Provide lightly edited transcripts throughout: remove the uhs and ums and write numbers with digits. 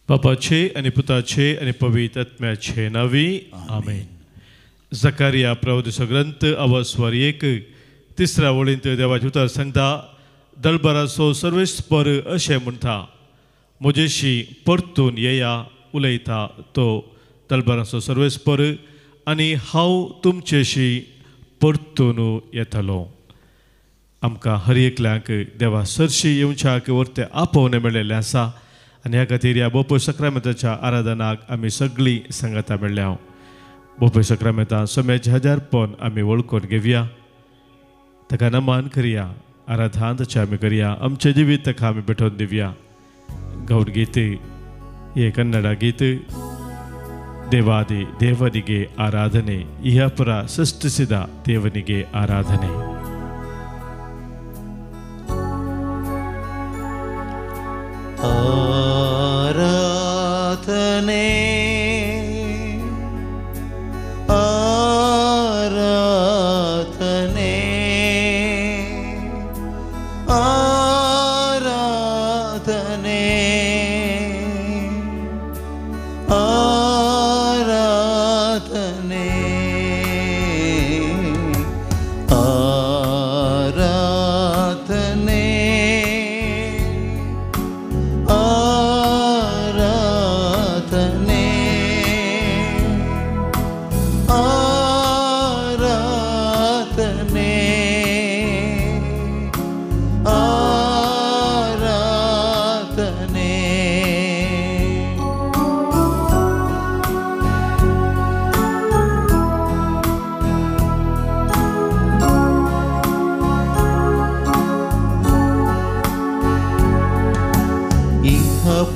बापाचे आणि पुताचे आणि पवित्र आत्म्याचे नावी आमेन. झकारिया प्रवचनाचो ग्रंथ अवस्वर 1 तिसऱ्या वळींत देवाचे उतर सांगता, दळबराचो सर्वेस्पर अशें म्हणटा, म्हजेशी परतून येया उलयता तो दळबराचो सर्वेस्पर, आनी हांव तुमचेशी परतून येतलो. आमकां हर एकल्यांक देवा सरशी येवच्याक वर्ते आपोवणे मेळिल्लें आसा आनी ह्या खातीर ह्या बोपय सक्रामेंताच्या आराधनाक आमी सगळीं सांगाता मेळ्ळ्या. बोपय सक्रामेंतां सोम्याचें हजारपण आमी वळखून घेवया, ताका नमान करया, आराधना ताची आमी करया, आमचें जिवीत ताका आमी भेटोवन दिवया. गौड गीत हे कन्नಡ गीत ದೇವಾದಿ ದೇವನಿಗೆ ಆರಾಧನೆ, ಇಹಪುರ ಸೃಷ್ಟಿಸಿದ ದೇವನಿಗೆ ಆರಾಧನೆ. ಆರಾಧನೆ ಆರಾಧನೆ ಆರಾಧನೆ ಆರಾಧನೆ ಆರಾಧನೆ ಆರಾಧನೆ ಆರಾಧನೆ ಆರಾಧನೆ.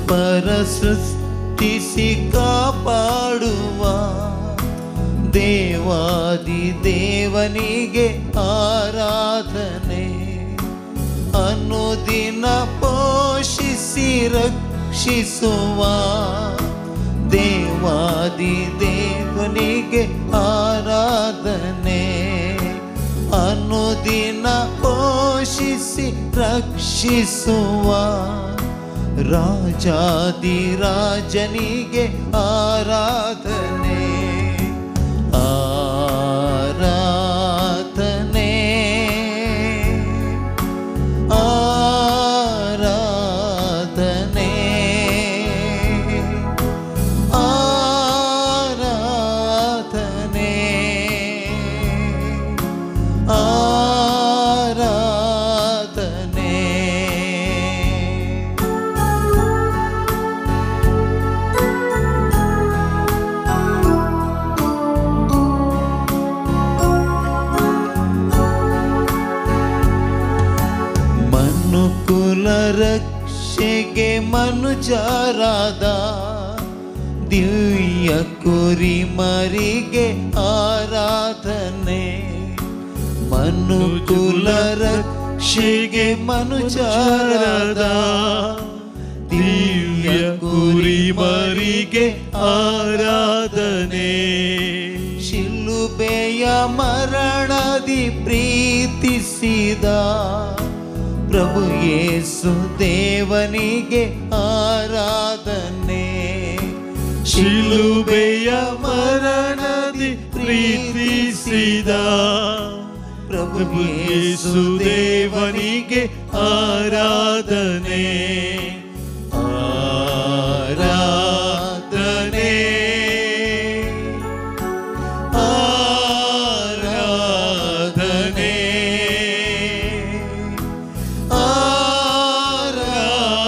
ಪರ ಸೃಷ್ಟಿಸಿ ಕಾಪಾಡುವ ದೇವಾದಿ ದೇವನಿಗೆ ಆರಾಧನೆ, ಅನುದಿನ ಪೋಷಿಸಿ ರಕ್ಷಿಸುವ ದೇವಾದಿ ದೇವನಿಗೆ ಆರಾಧನೆ, ಅನುದಿನ ಪೋಷಿಸಿ ರಕ್ಷಿಸುವ ರಾಜಾದಿರಾಜನಿಗೆ ಆರಾಧನೆ, ಆರಾಧನೆ ಆರಾಧನೆ ಆರಾಧನೆ ಆರಾಧನೆ. ಮನುಕುಲ ರಕ್ಷೆಗೆ ಮನುಜರಾದ ದಿವ್ಯ ಕುರಿಮರಿಗೆ ಆರಾಧನೆ, ಮನುಕುಲ ರಕ್ಷೆಗೆ ಮನುಜರಾದ ದಿವ್ಯ ಕುರಿಮರಿಗೆ ಆರಾಧನೆ, ಶಿಲುಬೆಯ ಮರಣದಿ ಪ್ರೀತಿಸಿದ ಪ್ರಭು ಯೇಸು ದೇವನಿಗೆ ಆರಾಧನೆ, ಶಿಲುಬೆಯ ಮರಣದಿ ಪ್ರೀತಿಸಿದ ಪ್ರಭು ಯೇಸು ದೇವನಿಗೆ ಆರಾಧನೆ, ಆರಾಧನೆ ಆರಾಧನೆ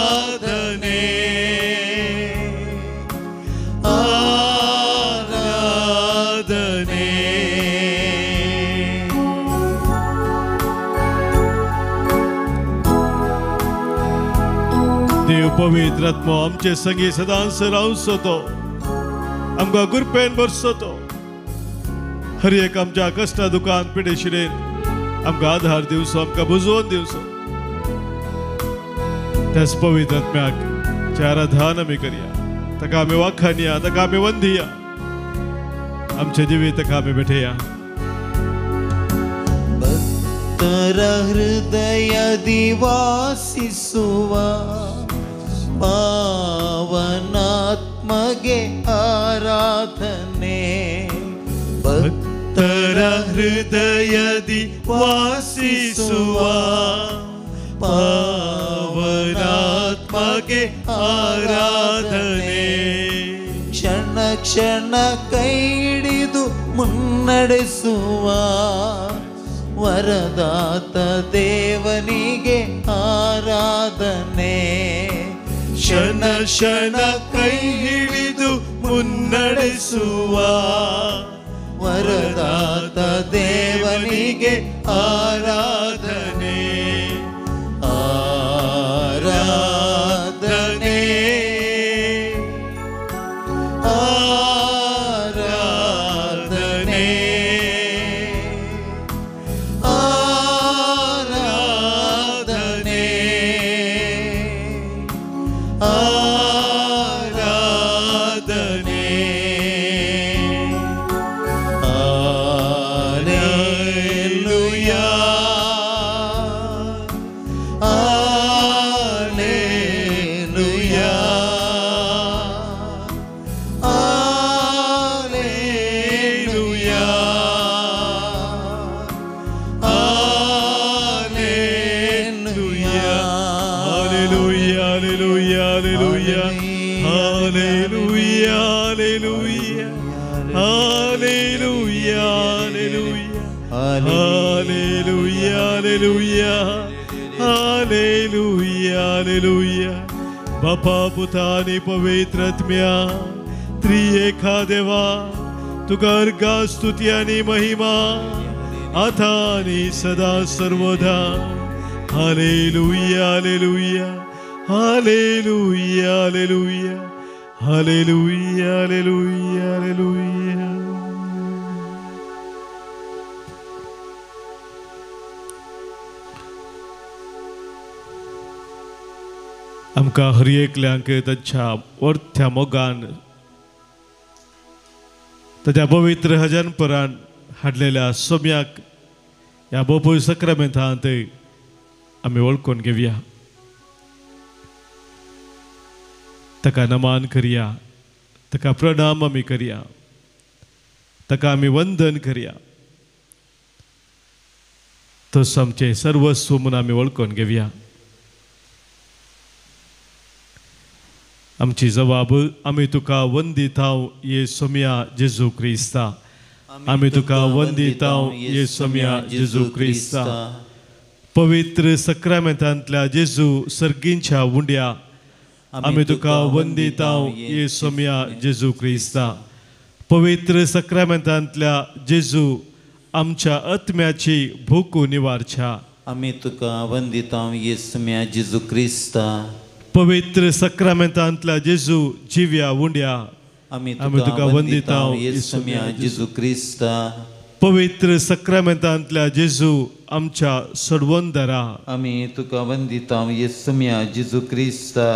ಆರಾಧನೆ ಆರಾಧನೆ. देव पवित्र आत्मो आमचे संगी सदांच रावचो तो, आमकां कृपेन भरचो तो, हर एक आमच्या कश्टा दुखान पिडेशिरेन आमकां आधार दिवचो, आमकां बुजवून दिवचो. त्याच पवित्र आत्म्याक आराधना आमी करया, ताका आमी वाखाणया, ताका आमी वंदिया, आमचे जिवीत ताका आमी भेटया. ಭಕ್ತರ ಹೃದಯದಿ ವಾಸಿಸುವ ಪಾವನ ಆತ್ಮಗೆ ಆರಾಧನೆ ಭಕ್ತರ ಹೃದಯದಿ ವಾಸಿಸುವ ಪಾವನಾತ್ಮಗೆ ಆರಾಧನೆ ಕ್ಷಣ ಕ್ಷಣ ಕೈ ಹಿಡಿದು ಮುನ್ನಡೆಸುವ ವರದಾತ ದೇವನಿಗೆ ಆರಾಧನೆ ಕ್ಷಣ ಕ್ಷಣ ಕೈ ಹಿಡಿದು ಮುನ್ನಡೆಸುವ ವರದಾತ ದೇವನಿಗೆ ಆರಾಧನೆ ಆರಾಧನೆ ಆರಾಧನೆ ಆರಾಧನೆ ಆರಾಧನೆ बापा पुता आणि पवित्र आत्म्या त्रिएका देवा तुका अर्घा स्तुती आणि महिमा आता आणि सदा सर्वदा hallelujah hallelujah hallelujah hallelujah hallelujah hallelujah hallelujah आमकां हर एकल्यांक ताच्या वर्थ्या मोगान ताच्या पवित्र हजनपरान हाडलेल्या सोम्याक ह्या बोपय सक्रामेंतांत आमी वळखून घेवया ताका नमान करया ताका प्रणाम आमी करया ताका आमी वंदन करया तस आमचें सर्वस्व म्हणून आमी वळखून घेवया आमची जबाब आमी तुका वंदितांव येसुम्या जेजू क्रिस्ता आमी तुका वंदितांव येसुम्या जेजू क्रिस्ता पवित्र सक्रामेंतांतल्या जेजू सर्गींच्या उंड्या आमी तुका वंदितांव येसुम्या जेजू क्रिस्ता पवित्र सक्रामेंतांतल्या जेजू आमच्या आत्म्याची भूक निवारच्या आमी तुका वंदितांव येसुम्या जेजू क्रिस्ता पवित्र सक्रामेंतांतल्या जेजू जिव्या उंड्या आमी तुका वंदितांव येसुम्या जेजू क्रिस्ता पवित्र सक्रामेंतांतल्या जेजू आमच्या सडवंदरा आमी तुका वंदितांव येसुम्या जेजू क्रिस्ता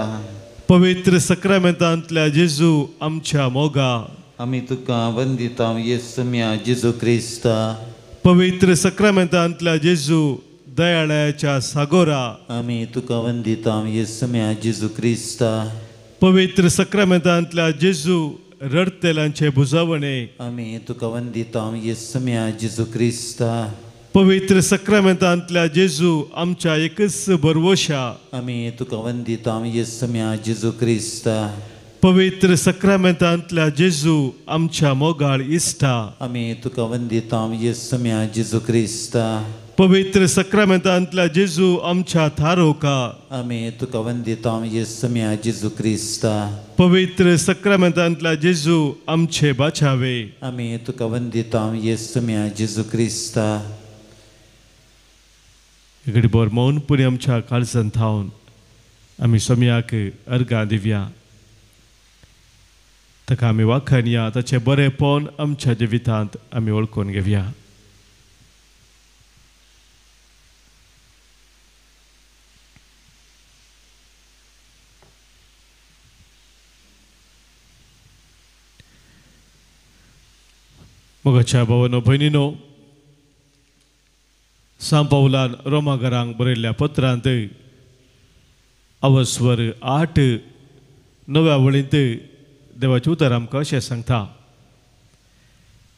पवित्र सक्रामेंतांतल्या जेजू आमच्या मोगा आमी तुका वंदितांव येसुम्या जेजू क्रिस्ता पवित्र सक्रामेंतांतल्या जेजू दयाळ्याच्या सागोरा आमी तुका वंदितांव येसुम्या जेजू क्रिस्ता पवित्र सक्रामेंतांतल्या जेजू रडतेल्यांचे बुजावणे आमी तुका वंदितांव येसुम्या जेजू क्रिस्ता पवित्र सक्रामेंतांतल्या जेजू आमच्या एकच बरवोशा आमी तुका वंदितांव येसुम्या जेजू क्रिस्ता पवित्र सक्रामेंतांतल्या जेजू आमच्या मोगाळ इश्टा आमी तुका वंदितांव येसुम्या जेजू क्रिस्ता पवित्र सक्रामेंतांतल्या जेजू आमच्या थारोका आमी तुका वंदितांव येसुम्या जेजू क्रिस्ता पवित्र सक्रामेंतांतल्या जेजू आमचे बाचावे आमी तुका वंदितांव येसुम्या जेजू क्रिस्ता घडी बोर मौनपुरी आमच्या काळजांत थावन आमी सोम्याक अर्घां दिवया ताका आमी वाखाणया ताचें बरेंपण आमच्या जिवितांत आमी वळखून घेवया मोगाच्या भावांनो भयणीनो सांत पौलान रोमाघरांक बरयल्ल्या पत्रांत अवस्वर 8 9व्या वळींत देवाचें उतर आमकां अशें सांगता,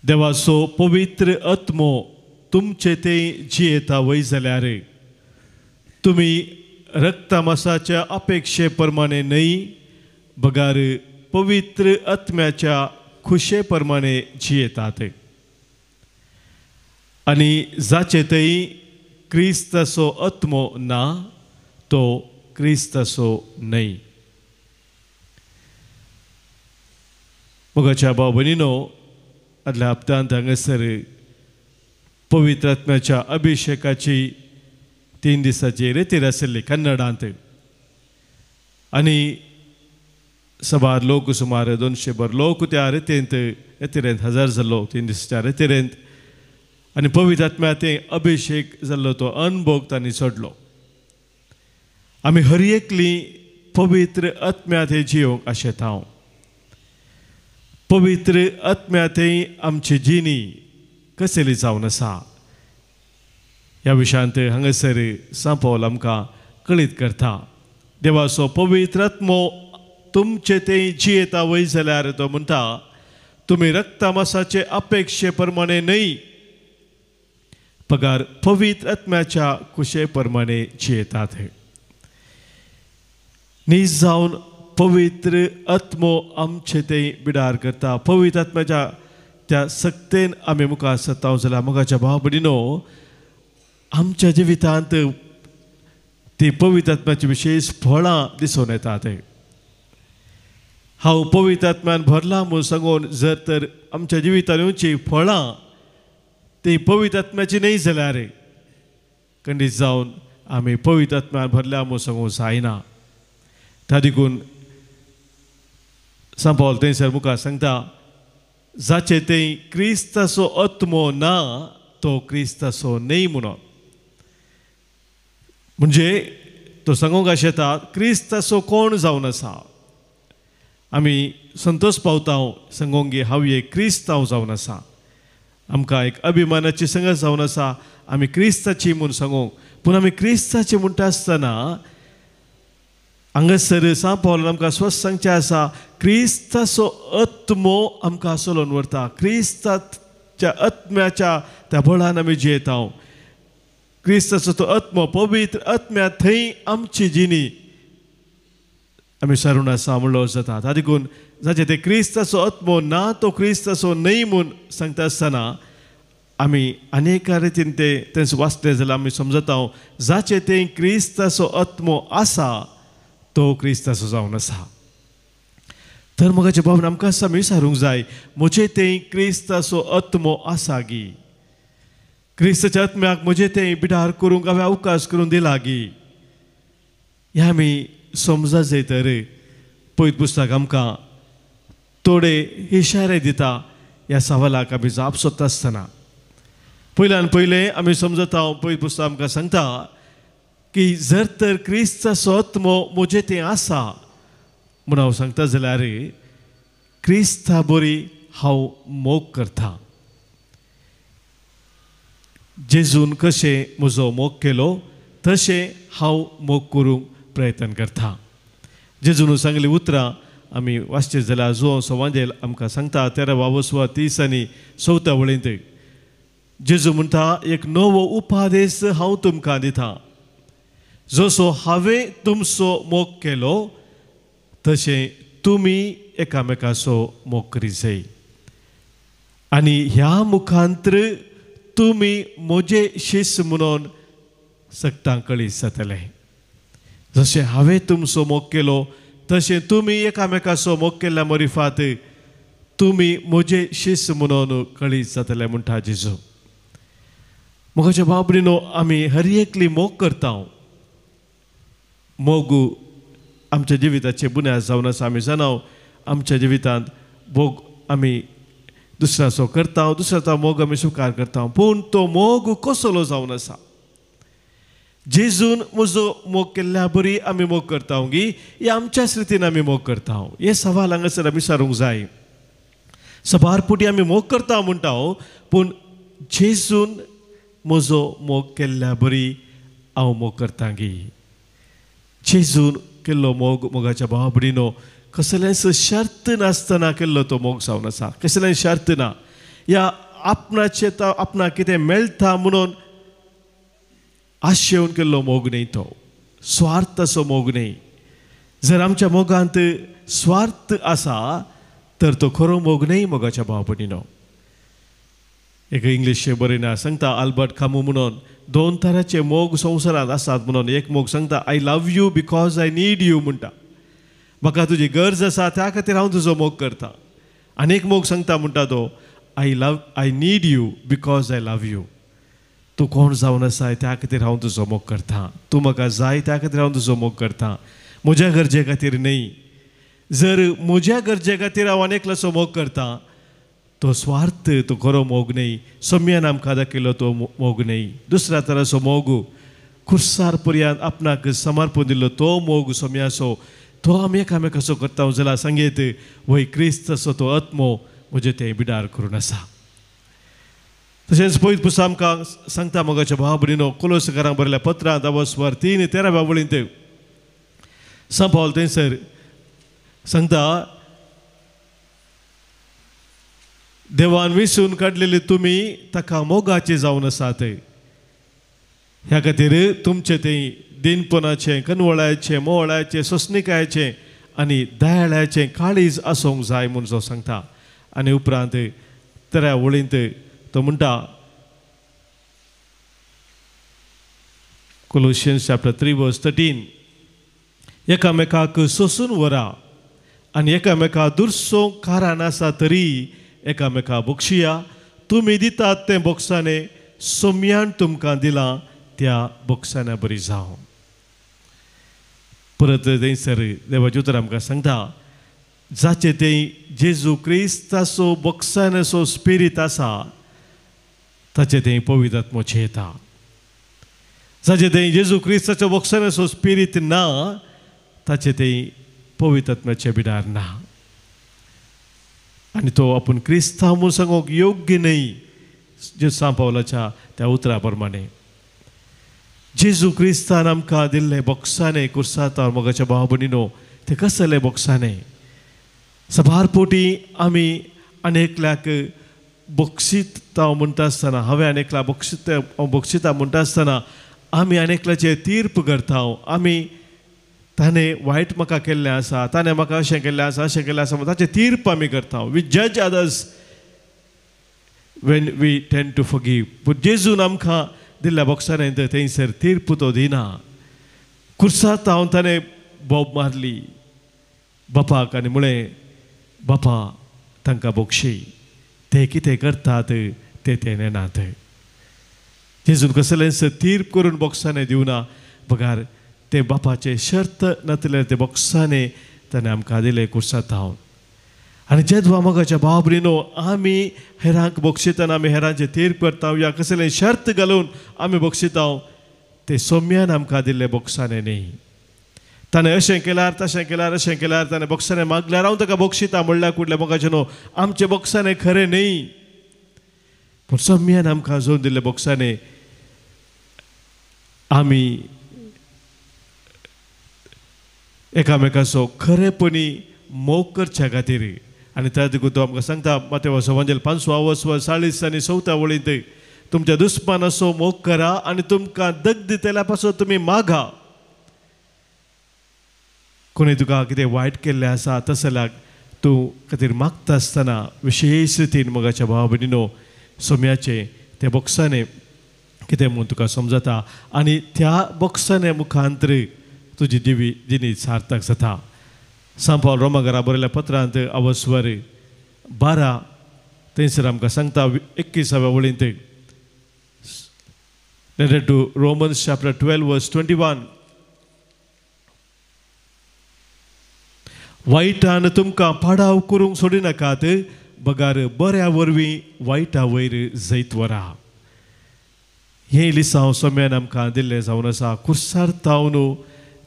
देवाचो पवित्र आत्मो तुमचे ते जियेता वय जाल्यार तुमी रक्तमासाच्या अपेक्षे प्रमाणे न्हय, बगार पवित्र आत्म्याच्या खुशे प्रमाणे जियेतात. आनी जाचे थंय क्रिस्ताचो आत्मो ना तो क्रिस्ताचो न्हय. मोगाच्या भाव भयणीनो, आदल्या हप्त्यांत हांगासर पवित्र आत्म्याच्या अभिशेकाची 3 दिसाची रेतीर आशिल्ली कन्नडांत. आनी सभार लोक सुमार 200 भर लोक त्या रेतीरेंत हजर जाल्लो 3 दिसाच्या रेतीरेंत. आनी पवित्र आत्म्याचे अभिशेक जाल्लो तो अनुभव तांणी सोडलो. आमी हर एकली पवित्र आत्म्यात जियोंक आशेत हांव. पवित्र आत्म्यात आमची जिणी कसली जावन आसा ह्या विशयांत हांगासर सांत पौल आमकां कळीत करता. देवाचो पवित्र आत्मो तुमचे ते जियेता वय जाल्यार तो म्हणटा, तुमी रक्तमासाचे अपेक्षे प्रमाणे न्हय, पगार पवित्र आत्म्याच्या कुशे प्रमाणे जियेतात. नीज जावन पवित्र आत्मो आमचे ते बिडार करता. पवित्र आत्म्याच्या त्या सक्तेन आमी मुखार सरताव जाल्यार मोगाच्या भाव भयणीनो, आमच्या जिवितांत ती पवित्र आत्म्याची विशेष फळां दिसून येतात. हांव पवित्र आत्म्यान भरला म्हूण सांगून जर तर आमच्या जिवितांत येवची फळां ती पवित्र आत्म्याची न्हय जाल्यार खंडीत जावन आमी पवित्र आत्म्यान भरल्या म्हूण सांगूंक जायना. त्या देखून सांत पौल थंयसर मुखार सांगता, जाचे ते क्रिस्ताचो आत्मो ना तो क्रिस्ताचो न्हय म्हणून. म्हणजे तो सांगूंक आशेता क्रिस्ताचो कोण जावन आसा. आमी संतोश पावता सांगूंक गे हांव एक क्रिस्तांव जावन आसा. आमकां एक अभिमानाची संगत जावन आसा आमी क्रिस्ताची म्हूण सांगूंक. पूण आमी क्रिस्ताची म्हणटा आसतना हांगासर सांत पौल आमकां स्वस्थ सांगचें आसा, क्रिस्ताचो आत्मो आमकां आसलोन व्हरता. क्रिस्ताच्या आत्म्याच्या त्या बळान आमी जियेता. क्रिस्ताचो तो आत्मो पवित्र आत्म्या थंय आमची जिणी आमी सारून आसा म्हणलो जाता. ताका देखून जाचे ते क्रिस्ताचो आत्मो ना तो क्रिस्ताचो न्हय म्हूण सांगता आसतना आमी अनेका रितीन ते थंय वाचले जाल्यार आमी समजता, जाचे ते क्रिस्ताचो आत्मो आसा तो क्रिस्ताचो जावन आसा. तर मोगाच्या भावान आमकां आसा आमी विचारूंक जाय, म्हजे ते क्रिस्ताचो आत्मो आसा गी. क्रिस्ताच्या आत्म्याक म्हजे ते बिडार करूंक हांवें अवकाश करून दिला गी. हें आमी समजा जाय. तर पवित्र पुस्तक आमकां थोडे इशारे दिता ह्या सवालाक आमी जाप सोदता आसतना. पयल्यान पयलें आमी समजता, पवित्र पुस्तक आमकां सांगता की जर तर क्रिस्ताचो आत्मो म्हजे ते आसा म्हूण हांव सांगता जाल्यार क्रिस्ता बरी हांव मोग करता. जेजून कशें म्हजो मोग केलो तशें हांव मोग करूंक प्रयत्न करता. जेजून सांगली उतरां आमी वाचचे जाल्यार जो संवादेल आमकां सांगता 13-30 आनी 4 वळींत जेजू म्हणटा, एक नवो उपादेश हांव तुमकां दिता. जसो हांवें तुमचो मोग केलो तशें तुमी एकामेकाचो मोग करी जाय. आनी ह्या मुखांत्र तुमी म्हजे शिश्य म्हणून सगळ्यांक कळीत जातले. जशें हांवें तुमचो मोग केलो तशें तुमी एकामेकाचो मोग केल्ल्या मोरिफात तुमी म्हजे शिश्य म्हणून कळीत जातले म्हणटा जेजू. मोगाच्या भाव भयणीनो, आमी हर एकली मोग करता. मोग आमच्या जिविताचे बुन्याद जावन आसा. आमी जाणा आमच्या जिवितांत मोग आमी दुसऱ्याचो करता, दुसऱ्याचो मोग आमी स्विकार करता. पूण तो मोग कसलो जावन आसा. जेजून म्हजो मोग केल्ल्या बरी आमी मोग करता गी, हे आमच्याच रितीन आमी मोग करता. हे सवाल हांगासर आमी विचारूंक जाय. सबारपुटी आमी मोग करता म्हणटा, पूण जेजून म्हजो मोग केल्ल्या बरी हांव मोग करता गी. जेजून केल्लो मोग मोगाच्या भाव भयणीनो कसलेंच शर्त नासतना केल्लो तो मोग जावन आसा. कसलें शर्त ना. या आपणाचे आपणाक कितें मेळटा म्हणून आशेवन केल्लो मोग न्ही तो. स्वार्थ असो मोग न्ही. जर आमच्या मोगांत स्वार्थ आसा तर तो खरो मोग न्ही मोगाच्या भाव भयणीनो. एक इंग्लीश बरयना सांगता आल्बर्ट कामू म्हणून 2 तरांचे मोग संवसारांत आसात म्हणून. एक मोग सांगता I love you because I need you म्हणटा. म्हाका तुजी गरज आसा त्या खातीर हांव तुजो मोग करता. आनी एक मोग सांगता म्हणटा तो I need you because I love you. तूं कोण जावन आसा त्या खातीर हांव तुजो मोग करता. तूं म्हाका जाय त्या खातीर हांव तुजो मोग करता. म्हज्या गरजे खातीर न्ही. जर म्हज्या गरजे खातीर हांव आनेकल्याचो मोग करता तो स्वार्थ, तो खरो मोग न्ही. सोम्यान आमकां दाखयलो तो मोग न्ही. दुसऱ्या तराचो मोग खुर्सार पर्यंत आपणाक समर्पण दिल्लो तो मोग सोम्याचो तो आमी एकामेकाचो करता जाल्यार सांगीत वय क्रिस्तचो तो आत्मो म्हजे ते बिडार करून आसा. तशेंच पयत पुस्तक आमकां सांगता मोगाच्या भाव भयणीनो कोलोसकारांक बरयल्या पत्रांत 3:13 वळींत सांत पावल थंयसर सांगता देवान विसरून काडलेले तुमी ताका मोगाचे जावन आसात. ह्या खातीर तुमचे ते दिनपणाचे, कनवळाचे, मोवळाचे, सोंसणिकायचे आनी दयाळाचे काळीज आसूंक जाय म्हूण जो सांगता. आनी उपरांत 3 वळींत तो म्हणटा Colossians chapter 3:13 एकामेकाक सोसून व्हरा आनी एकामेका दुर्सोंक कारण आसा तरी एकामेका बक्षिया. तुमी दितात तें बोक्साने सोम्यान तुमकां दिलां त्या बोक्साने बरी जावं. परत थंयसर देवाचें उतर आमकां सांगता जाचे ते जेजू क्रिस्ताचो बोक्सानेचो स्पिरीट आसा ताचे ते पवित्र आत्मोचे येता. जाचे ते जेजू क्रिस्ताचो बोक्सानेचो स्पिरीट ना ताचे ते पवित्र आत्म्याचे बिडार ना. आनी तो आपूण क्रिस्तांव म्हूण सांगूंक योग्य न्ही. जे सांत पावलाच्या त्या उतरा प्रमाणे जेजू क्रिस्तान आमकां दिल्ले बोक्साने कुर्सातां मोगाच्या भाव भयणीनो ते कसले बोक्साने. सबारपोटी आमी अनेकल्याक बक्षिता म्हणटा आसतना हांवें अनेकल्या बक्षिता म्हणटा आसतना आमी अनेकल्याचेर तीर्प करता. आमी ताणें वायट म्हाका केल्लें आसा, ताणें म्हाका अशें केल्लें आसा, अशें केल्लें आसा म्हणून ताचें तीर्प आमी करता. वी जज others when we tend to forgive. पूण जेजून आमकां दिल्ल्या बॉक्सांनी थंयसर तीर्प तो दिना. कुर्सात हांव ताणें बोब मारली बापाक आनी म्हळें बापा तांकां बक्षी. ते कितें करतात ते नेनात. जेजून कसलेंच तीर्प करून बॉक्सांनी दिवना. बगार ते बापाचे शर्त नातले ते बॉक्सांनी ताणें आमकां दिले कुर्सात हांव. आनी जेदवा मोगाच्या भाव भयणीनो आमी हेरांक बक्षितना आमी हेरांचे तीर्प करता या कसलें शर्त घालून आमी बक्षिता ते सोम्यान आमकां दिल्ले बॉक्सांनी न्ही. ताणें अशें केल्यार तशें केल्यार अशें केल्यार ताणें बॉक्सांनी मागल्यार हांव ताका बक्षिता म्हणल्यार कुठल्या मोगाचें न्हू. आमचे बॉक्सांनी खरें न्ही पूण सोम्यान आमकां जोन दिल्ले बॉक्सांनी आमी एकामेकाचो खरेपणी मोग करच्या खातीर. आनी त्या देखून तो आमकां सांगता मातेवाचो एवांजेल 5:40 आनी 4 वळींत तुमच्या दुस्मानाचो मोग करा आनी तुमकां दग्ध तेल्या पासून तुमी मागा. कोणी तुका कितें वायट केल्लें आसा तसल्याक तूं खातीर मागता आसतना विशेश रितीन मोगाच्या भाव भयणीनो सोम्याचे ते बॉक्सांनी कितें म्हूण तुका समजता आनी त्या बॉक्सांनी मुखांतर तुजी जिणी सार्थक जाता. सांत पावल रोमाकारांक बरयल्या पत्रांत 12 थंयसर आमकां सांगता 21 वळींत letter to Romans chapter 12:21 वायटान तुमकां पाडाव करूंक सोडिनाकात बगार बऱ्या वरवीं वायटा वयर जैत वरा. हें लिसांव सोम्यान आमकां दिल्लें जावन आसा. कुर्सार तावन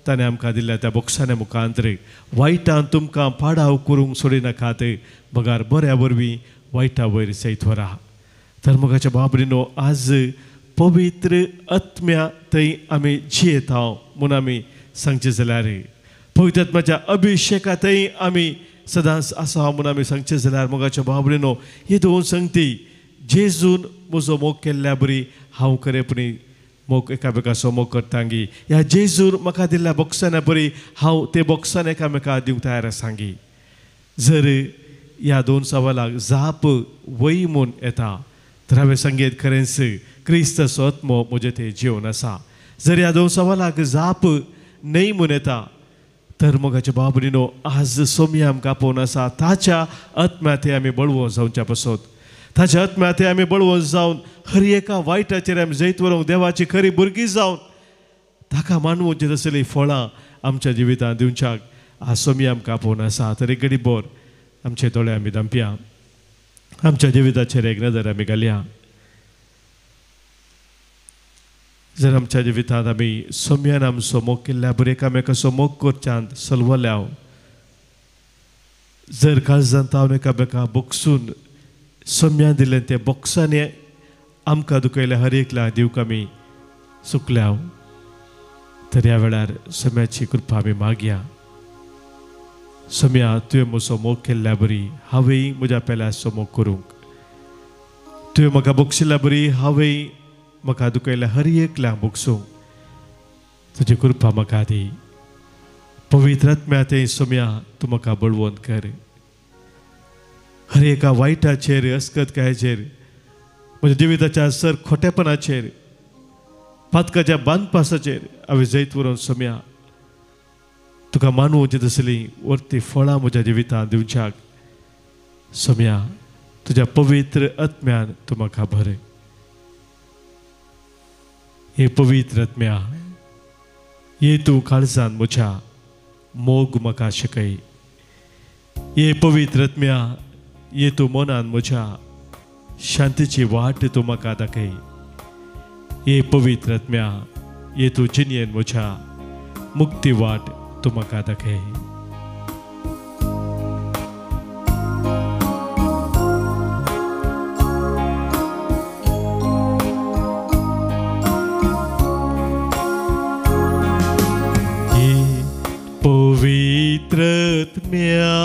ताणें आमकां दिल्ल्या त्या बॉक्साने मुखांतर वायटान तुमकां पाडाव करूंक सोडिनाकात बगार बऱ्या वरवीं वायटा वयर जैत वरा. तर मोगाच्या भाव भयणीनो आज पवित्र आत्म्या थंय आमी जियेता म्हूण आमी सांगचें जाल्यार पवित्र आत्म्याच्या अभिषेकांतय आमी सदांच आसा म्हणून आमी सांगचे जाल्यार मोगाच्या भाव भयणीनो हे दोन संगती जेजून म्हजो मोग केल्ल्या बरी हांव खरेपणी मोग एकामेकाचो मोग करतांगी ह्या जेजून म्हाका दिल्ल्या बॉक्सांनी बरी हांव ते बॉक्सान एकामेकाक दिवंक तयार आसांगी. जर ह्या दोन सवालाक जाप वय म्हूण येता तर हांवें सांगीत खरेंच क्रिस्ताचो आत्मो म्हजे ते जिवन आसा. जर ह्या दोन सवालाक जाप न्हय म्हूण येता तर मोगाच्या भाव भयणीनो आज सोमी आमकां आपोवन आसा ताच्या आत्म्यात आमी बळवो जावच्या पासत ताच्या आत्म्यात आमी बळवो जावन हर एका वायटाचेर आमी जैत व्हरूंक देवाची खरी भुरगीं जावन ताका मानवूंची तसली फळां आमच्या जिवितांत दिवच्याक आज सोमी आमकां आपोवन आसा. तर एक घडी बोर आमचे दोळे आमी धांपया आमच्या जिविताचेर एक नदर आमी घालया. जर आमच्या जिवितांत आमी सोम्यान आमचो मोग केल्ल्या बरें एकामेकाचो मोग करच्यांत सलवल्या जर काळजांत हांव एकामेकाक बोगसून सोम्यान दिलें तें बॉक्सांनी आमकां दुखयल्या हर एकल्याक दिवंक आमी चुकल्या तर ह्या वेळार सोम्याची कृपा आमी मागया. सोम्या तुवें म्हजो मोग केल्ल्या बरी हांवें म्हज्या पेल्याचो मोग करूंक तुवें म्हाका बोगशिल्ल्या बरी हांवें म्हाका दुखयल्या हर एकल्याक बोगसूंक तुजी कृपा म्हाका दी. पवित्र आत्म्या सोम्या तूं म्हाका बळवंत कर हर एका वायटाचेर अस्कतकायेचेर म्हज्या जिविताच्या सर खोटेपणाचेर पातकाच्या बांदपासाचेर हांवें जैत व्हरून सोम्या तुका मानवची तसली वर्ती फळां म्हज्या जिवितांत दिवच्याक सोम्या तुज्या पवित्र आत्म्यान तूं म्हाका भर. हे पवित्र आत्म्या ये तूं काळजांत म्हज्या मोग म्हाका शिकय. ये पवित्र आत्म्या ये तूं मनान म्हज्या शांतीची वाट तूं म्हाका दाखय. ये पवित्र आत्म्या ये तूं जिणयेन म्हज्या मुक्ती वाट तूं म्हाका दाखय. ये पवित्र आत्म्या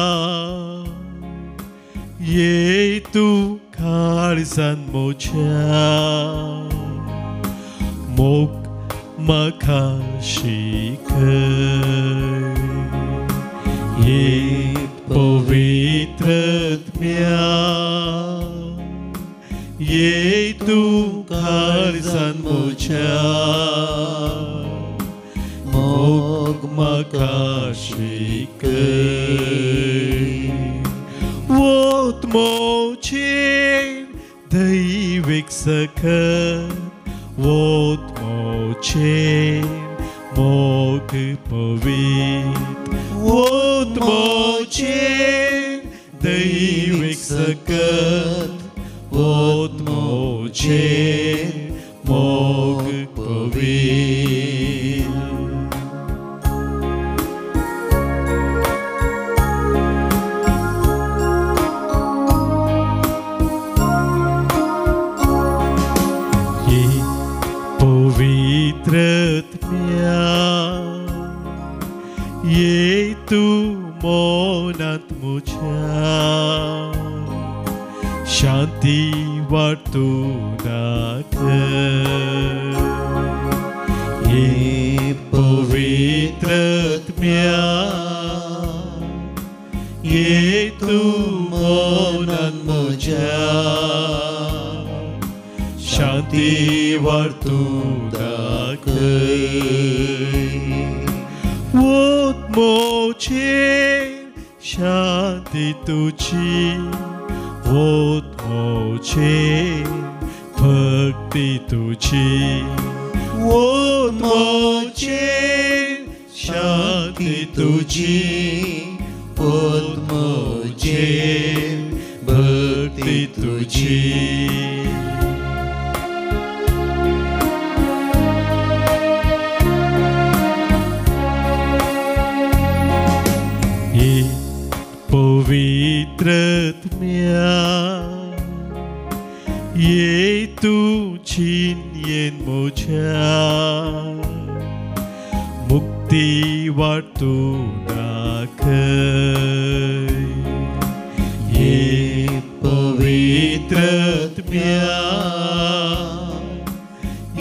ये तूं काळजांत म्हज्या मोग म्हाका शिकय. ये पवित्र आत्म्या ये तूं काळजांत म्हज्या मोग म्हाका शिकय. वोत मोचेर दैवीक सकत वोत मोचेर मोग पवित्र वोत मोचेर दैवीक सकत वोत मोचेर मोग पवित्र. पवित्र आत्म्या ये तूं मनांत म्हज्या शांती वाटूं दाखय. ये पवित्र आत्म्या ये तूं मनांत म्हज्या शांती वाटूं दाखय. वोत मोचेर शांती तुजी वोत मोचेर भक्ती तुजी वोत मोचेर शांती तुजी वोत मोचेर भक्ती तुजी. पवित्र आत्म्या ये तूं जिणयेन म्हज्या मुक्ती भक्ती वाटून दाखय हे पवित्रत्म्या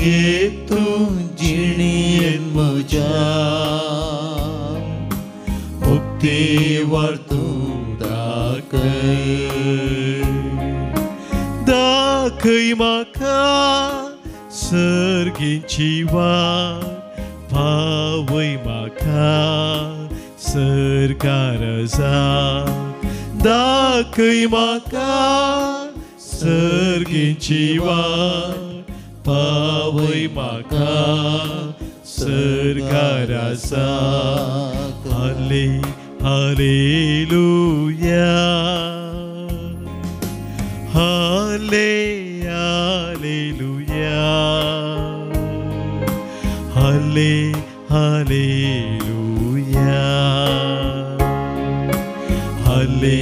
ये तू जिणेन म्हज्या भक्ती वाटून दाखय म्हाका सर्गीची वाट भावय म्हाका सरकार दाखय म्हाका सर्गीची वाट भावय म्हाका सरकार हाले हालेलुया हाले हालेलुया हाले हालेलुया हाले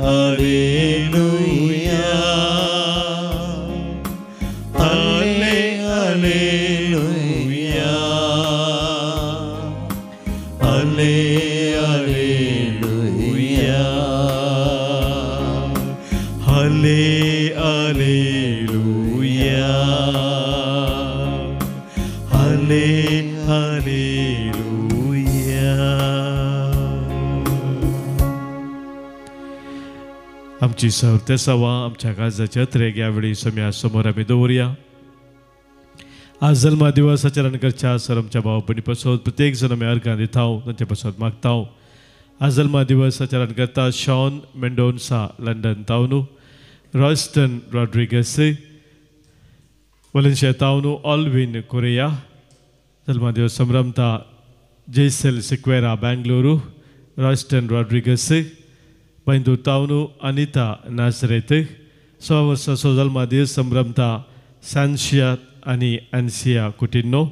हालेलुया हाले हालेलुया हाले हालेलुया हाले हालेलुया हाले हालेलुया. आमची सर्ते सवा आमच्या काळजाच्या त्रेग यावेळी सम्या समोर आम्ही दवरया. आज जल्मा दिवसाच्या रणकरच्या सर आमच्या भाव बहिणी पासत प्रत्येक जण आम्ही अर्घां दिताव तांचे पासत मागताव. आज जल्मा दिवसाच्या रणकर्ता शॉन मेंडोन्सा लंडन तावनू रॉयस्टन रॉड्रिगस वलेन्शिया तावनू ऑल्विन कोरिया जल्मा दिवस संभ्रमता जेसेल सिक्वेरा बेंगलुरु रॉयस्टन रॉड्रिगस बैंदूर तावनू अनिता नासरेत 6 वर्साचो जल्मा दिवस संभ्रमता सॅन्शिया आणि एन्सिया कुटिन्नो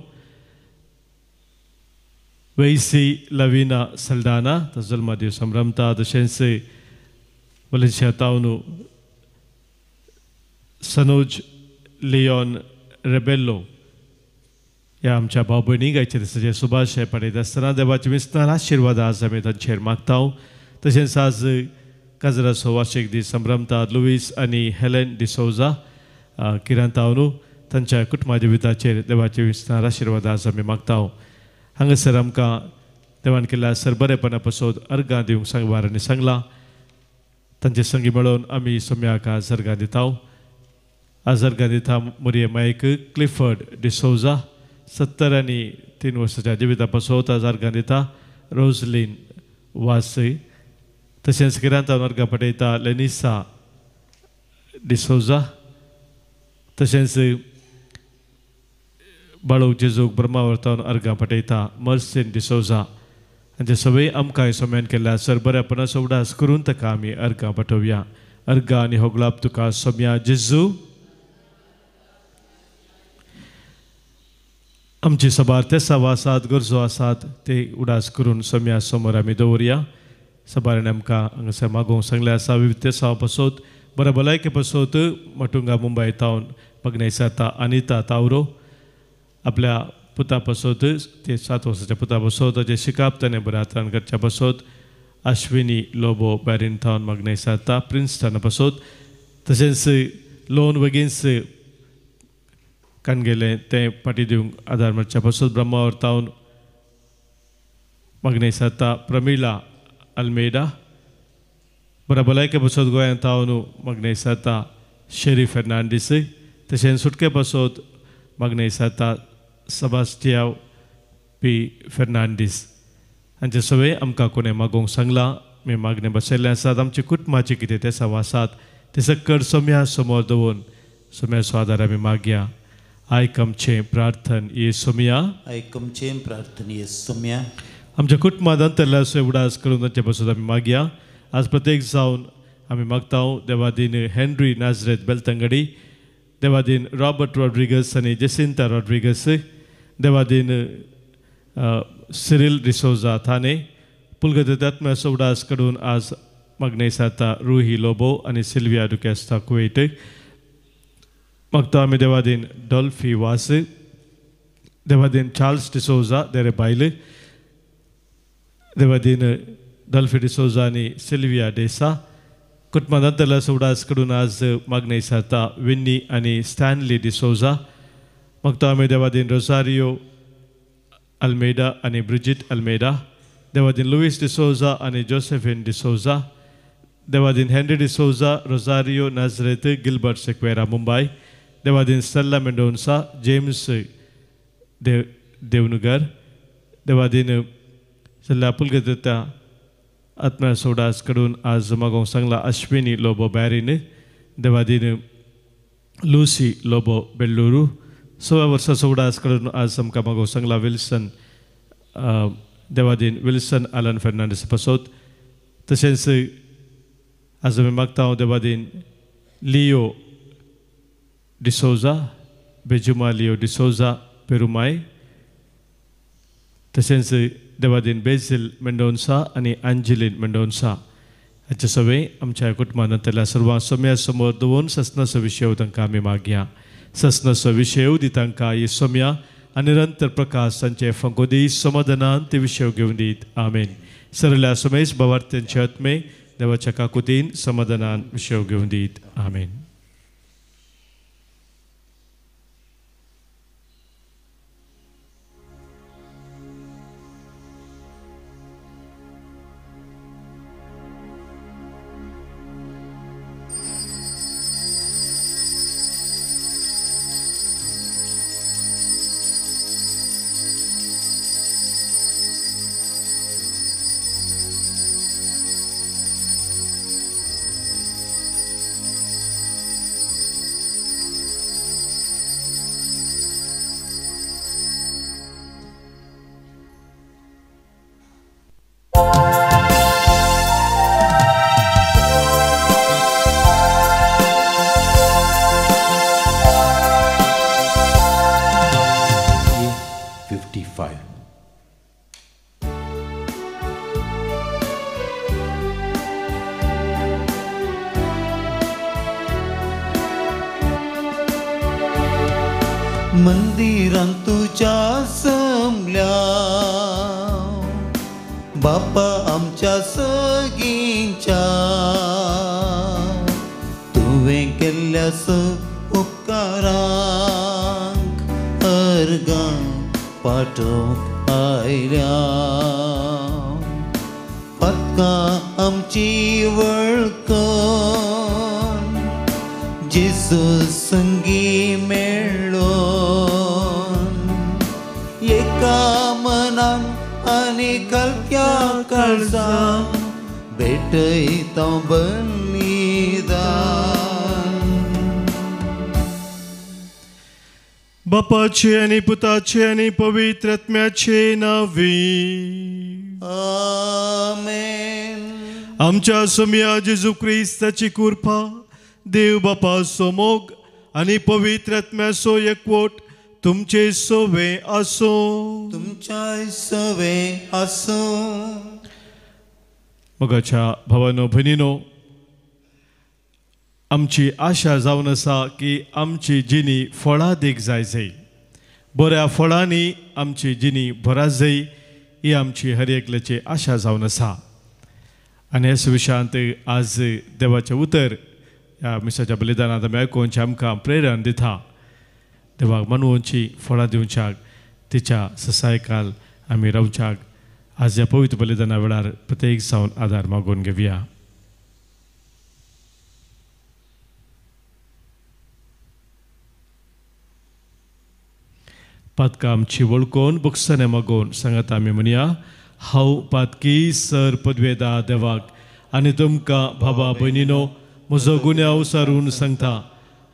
वैसी लविना सल्डाना तो जल्मा दिवस संभ्रमता तशेंच वलेन्शिया तावनू सनोज लिओन रेबेल्लो या आमच्या भाव भयणी गायचे दिसाचे सुभाशय पडयत आसतना देवाचे विस्तार आशिर्वाद आज आमी तांचेर मागताव. तशेंच आज काजराचो वार्षिक दीस संभ्रमतात लुईस आनी हेलेन डिसोजा किरण तावनू तांच्या कुटुंबा जिविताचेर देवाचे विस्तार आशिर्वाद आज आमी मागताव. हांगासर आमकां देवान केल्ल्या सरबरेपणा पासत अर्गां दिवंक सांगवारांनी सांगलां. तांचे संगी मेळोवन आमी सोम्याक आज अर्गां दिताव. आज अर्गां दिता मोरये मायक क्लिफर्ड डिसोजा 73 वर्साच्या जिविता पासत आज अर्गां दिता रोजलीन वासय. तशेंच किरांतावन अर्गां पठयता लेनिसा डिसोजा. तशेंच बाळूक जेजूक ब्रह्मावर्तावन अर्गां पठयता मर्सिन डिसोजा. हांचे सगळे आमकां सोम्यान केल्ल्या सरबऱ्यापणाचो उडास करून ताका आमी अर्गां पाठोवया. अर्गां आनी होगलाप तुका सोम्या जेजू. आमची सभा ते सवा आसात गरजो आसात ते उडास करून सोम्या समोर आमी दवरया. सभाऱ्यान आमकां हांगासर मागोवंक सांगलें आसा. विविध सवा पासत बऱ्या भलायके पासत मटुंगा मुंबय तावन मग्नेस जाता अनिता तावरो आपल्या पुता पासत ते 7 वर्साच्या पुता पासत ताचे शिकाप ताणें बऱ्या तरान करच्या पासत अश्विनी लोबो बॅरीन तावन मग्नेस जाता प्रिन्स्टन पासत. तशेंच लोन वॅगिन्स कानगेलें तें फाटीं दिवंक आदार मारच्या पासत ब्रह्मावर तावन मग्नेस जाता प्रमिला अल्मेडा. बऱ्या भलायके पासत गोंयांत तावन मग्नेस जाता शेरी फेर्नांडीस. तशेंच सुटके पासत मग्नेस जाता सेबास्टियाव पी फेर्नांडीस. हांचे सगळे आमकां कोणें मागोवंक सांगलां. आमी मागणें बसयल्लें आसात. आमचे कुटुंबाचे कितें ते सवा आसात ते सकट सोम्या समोर दवरून सोम्याचो आदार आमी मागया. आयकमचें प्रार्थन येसुम्या. आयकमचें प्रार्थन येसुम्या. आमच्या कुटुंबांत अंतरल्या असो उडास करून तांचे पासून आमी मागया. आज प्रत्येक जावन आमी मागताव देवादीन हेनरी नाझरेत बेलतंगडी, देवादीन रॉबर्ट रॉड्रिगस आनी जेसिंता रॉड्रिगस, देवादीन सिरिल डिसोजा थाने, पुलगतात्म्याचो उडास कडून आज मागणे जाता रुही लोबो आनी सिल्विया दुकेस्ता कुवेट. मागता आमी देवादीन डॉल्फी वास, देवादीन चार्ल्स डिसोजा देरे बायल, देवादीन डॉल्फी डिसोजा आणि सिल्विया डेसा कुटुंबानंतरला सोडासकडून आज मागणी सारता विन्नी आणि स्टॅनली डिसोजा मग तो आम्ही देवादीन रोसारियो अल्मेडा आणि ब्रिजिट अल्मेडा देवादीन लुईस डिसोजा आणि जोसेफिन डिसोजा देवादीन हेनरी डिसोजा रोसारियो नाझरेथ गिल्बर्ट सेक्वेरा मुंबई देवादीन स्टेल्ला मेंडोन्सा जेम्स देवनुगर देवादीन सल्ला पुलगता आत्म्या सोडासकडून आज मागोवंक सांगला अश्विनी लोबो बॅरीन देवादीन लुसी लोबो बेल्लूरू 16 वर्सां सोडासकडून आज आमकां मागोवंक सांगला विल्सन देवादीन विल्सन आलन फेर्नांडीस पासोत तशेंच आज आमी मागता देवादीन लियो डिसोजा बेजुमा लियो डिसोजा पेरुमाय तशेंच देवादीन बेझिल मेंडोन्सा आणि अंजेलिन मेंडोन्सा हाचे सगळे आमच्या कुटुंबांतल्या सर्वां सोम्या समोर दवरून सस्नसो विशय तांकां आमी मागया सस्नसो विशय दी तांकां ही सोम्या आनी निरंतर प्रकाश तांचे फंकोदी समाधानान ते विशय घेवन दीत आमेन सरल्या सोमेश भवार्थ्यांचे आत्मे देवाच्या काकुतीन समाधानान विशय घेवन दीत आमेन. मंदिरांत तुझ्या समल्या बापा आमच्या सगळींच्या तुवें केल्ल्या उपकारांक अर्गां पाठोवंक आयल्या पातकां आमची वळखून जेजू संगी मेळ्ळो एका मनान आनी कलक्या काळजान भेटयता बलिदान. बापाचे आणि पुताचे आणि पवित्र आत्म्याचे नावी आमेन. आमच्या सोम्या जेजू क्रिस्ताची कृपा देव बापाचो मोग आणि पवित्र आत्म्याचो एकवट तुमचे सोवे आसो तुमच्या सवे आसो. मोगाच्या भावानो भयणीनो आमची आशा जावन आसा की आमची जिणी फळां देख जाय बऱ्या फळांनी आमची जिणी भरा जाय ही आमची हर एकल्याची आशा जावन आसा. आनी ह्याच विशयांत आज देवाचें उतर ह्या मिसाच्या बलिदानांत आमी आयकून आमकां प्रेरण दिता देवाक मानवोवची फळां दिवच्याक तिच्या ससायकाल आमी रावच्याक आज ह्या पवित्र बलिदाना वेळार प्रत्येक जावन आदार मागून घेवया. पातकां आमची वळखून बुक्सने मागोवन सांगात आमी म्हणया हांव पातकी सर पदवेदार देवाक आनी तुमकां भावा भयणीनो म्हजो गुन्यांव उसारून सांगता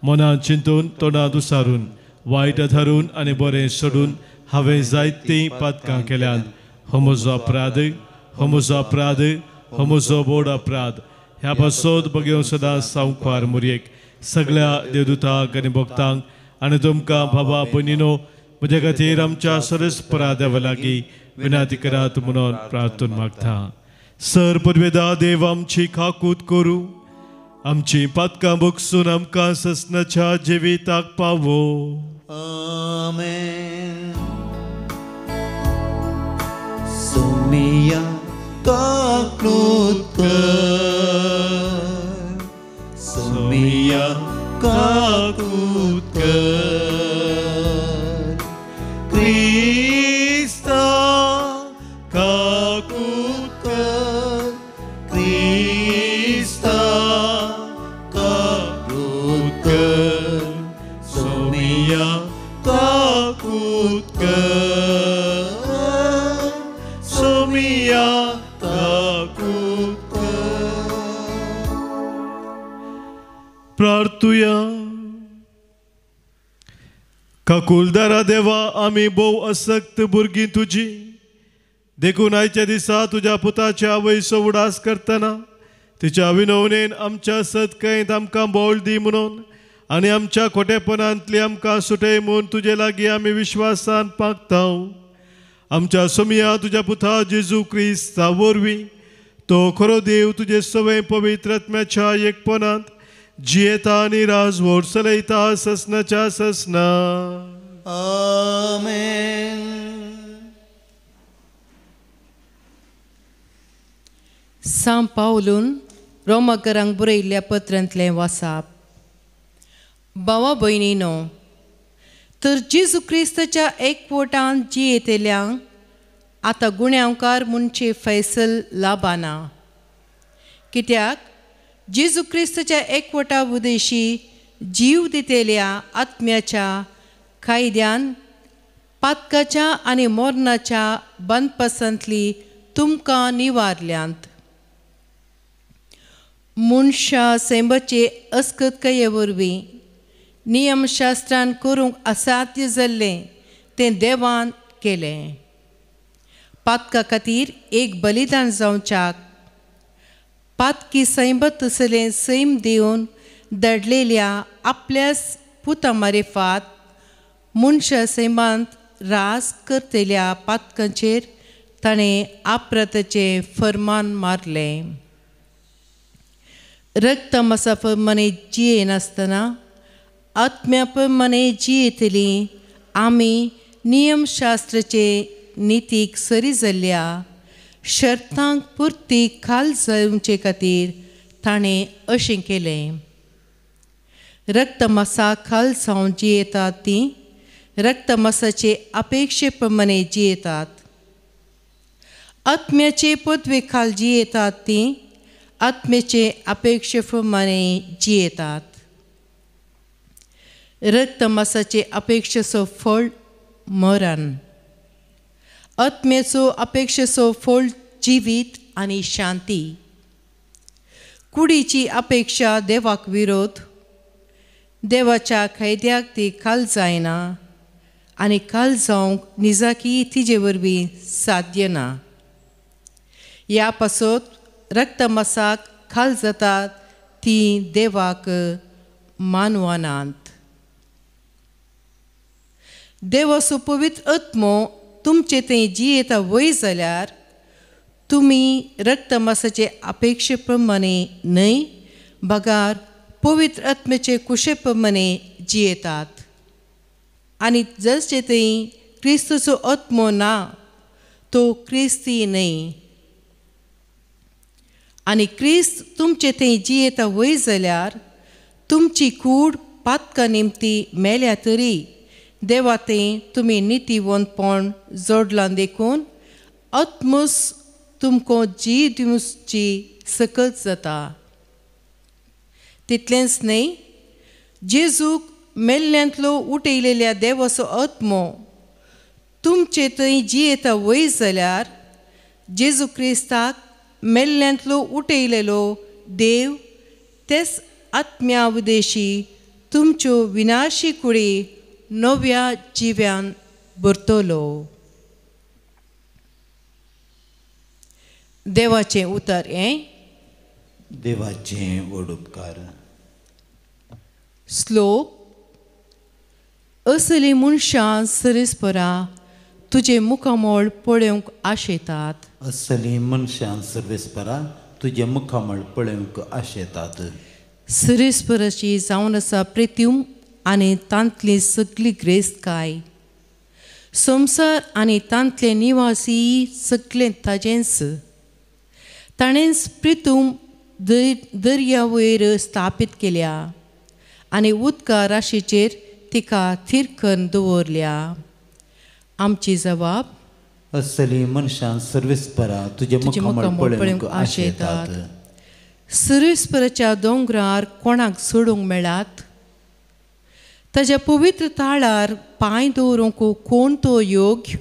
मनांत चिंतून तोंडांत उसारून वायट धरून आनी बरें सोडून हांवें जायतीं पातकां केल्यात. हो म्हजो अपराध हो म्हजो अपराध हो म्हजो बोड अपराध. ह्या पासत बगेव सदां सांवकार मुरयेक सगळ्या देवदूतांक आनी भक्तांक आनी तुमकां भावा भयणीनो म्हजे खातीर आमच्या सरस्परा देवा लागीं विनंती करात म्हणून प्रार्थून मागता. सर पदवेदार देव आमची खाकूत करूं आमची पातकां भोगसून आमकां ससनाच्या जिविताक पावो. आमेन. सोमिया काकूत सोमिया काकूत क्रिस्ता काकूत क्रिस्ता काकूत सोमिया काकूत सोमिया काकूत. प्रार्थुया. काकुलदारा देवा, आम्ही भोव असक्त भुरगीं तुजी देखून आयच्या दिसा तुज्या पुताच्या वयसो उडास करतना तिच्या विनवणेन आमच्या सदकायेंत आमकां बोल दी म्हणून आनी आमच्या खोटेपणांतली आमकां सुटय म्हूण तुजे लागीं आमी विश्वासान पागताव. आमच्या सोमिया तुज्या पुता जेजू क्रिस्ता वरवीं तो खरो देव तुजे सवय पवित्र आत्म्याच्या एकपणांत जियेता आनी राजवट चलयता ससनाच्या ससना. आमेन. सांत पावलून रोमाकरांक बरयल्ल्या पत्रांतलें वाचप. भावा भयणीनो, तर जेजू क्रिस्ताच्या एकवटान जियेतेल्यांक आतां गुन्यांवकार म्हणचे फैसल लाबाना. कित्याक जेजू क्रिस्ताच्या एकवटा उदेशी जीव दितेल्या आत्म्याच्या कायद्यान पातकाच्या आनी मोरणाच्या बंदपासांतली तुमकां निवारल्यांत. मनशा सैमाचे अस्कतकाये वरवीं नियमशास्त्रान करूंक असाध्य जाल्लें तें देवान केलें. पातका खातीर एक बलिदान जावच्याक पातकी सैमत तसलें सैम दिवन दडलेल्या आपल्या पुता मारिफात मनशा सैमांत रास करतेल्या पातकांचेर ताणें आपराताचें फर्मान मारलें. रक्त मासा प्रमाणे जिये नासतना आत्म्या प्रमाणे जियेतलीं आमी नियमशास्त्राचे नितीक सरी जाल्ल्या शर्तांक पुर्ती खाल जावचे खातीर ताणें अशें केलें. रक्तमासा खाल जावन जियेतात तीं रक्तमासाचे अपेक्षे प्रमाणे जियेतात. आत्म्याचे पदवे खाल जियेतात तीं आत्म्याचे अपेक्षे प्रमाणे जियेतात. रक्तमासाचे अपेक्षेचो फळ मरण, आत्म्याचो अपेक्षेचो फळ जिवीत आनी शांती. कुडीची अपेक्षा देवाक विरोध, देवाच्या कायद्याक ती खाल जायना आनी खाल जावंक निजाकी तिजे वरवीं साध्य ना. ह्या पासत रक्तमासाक खाल जातात ती देवाक मानवनांत. देवाचो पवित्र आत्मो तुमचे थंय जियेता वय जाल्यार तुमी रक्तमासाचे अपेक्षे प्रमाणे न्हय बगार पवित्र आत्म्याचे कुशे प्रमाणे जियेतात. आनी जशे थंय क्रिस्तूचो आत्मो ना तो क्रिस्ती न्हय. आनी क्रिस्त तुमचे थंय जियेता वय जाल्यार तुमची कूड पातका निमती मेल्या तरी देवा थंय तुमी नितीवंतपण जोडलां देखून आत्मस तुमको जी दिवची सकत जाता. तितलेंच न्हय, जेजूक मेल्ल्यांतलो उठयलेल्या देवाचो आत्मो तुमचे थंय जियेता वय जाल्यार जेजू क्रिस्ताक मेल्ल्यांतलो उठयलेलो देव तेच आत्म्या उदेशी तुमच्यो विनाशी कुडी नव्या जिव्यान भरतलो. देवाचें उतर हें. देवाचें व्हड उपकार. श्लोक. असली मनशां सरीसपरा तुजे मुखामोळ पळोवंक आशेतात. असली मनशां सर्वेस्परा तुजे मुखामळ पळोवंक आशेतात. सरीसपराची जावन आसा प्रित्यूम आनी तांतली सगळी ग्रेस्तकाय. संवसार आनी तांतले निवासी सगळें ताजेंच. ताणेंच प्रितूम दर्या वयर स्थापीत केल्या आनी उदका राशीचेर तिका थीर करून दवरल्या. आमची जबाब असली मनशां सर्वेस्परा तुझे मुखामळ पळोवंक आशेतात. सर्वेस्पराच्या दोंगरार कोणाक सोडूंक मेळात? ताच्या पवित्र ताळार पांय दवरूंक कोण तो योग्य?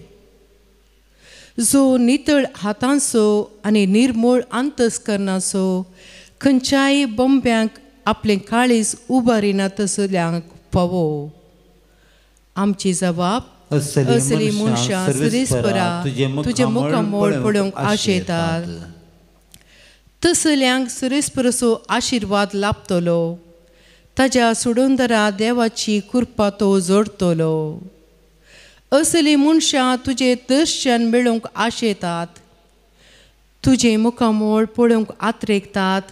जो नितळ हातांचो आनी निर्मळ अंतस्करणाचो खंयच्याय बोंब्यांक आपलें काळीज उबारिना तसल्यांक फावो. आमची जबाब असली मनशां सर्वेस्परा तुझे मुखामळ पळोवंक आशेतात. तसल्यांक सर्वेस्पराचो आशिर्वाद लाभतलो. ताच्या सुडोंदरा देवाची कृपा तो जोडतलो. असली मनशां तुजें दर्शन मेळोवंक आशेतात. तुजें मुखामळ पळोवंक आत्रेकतात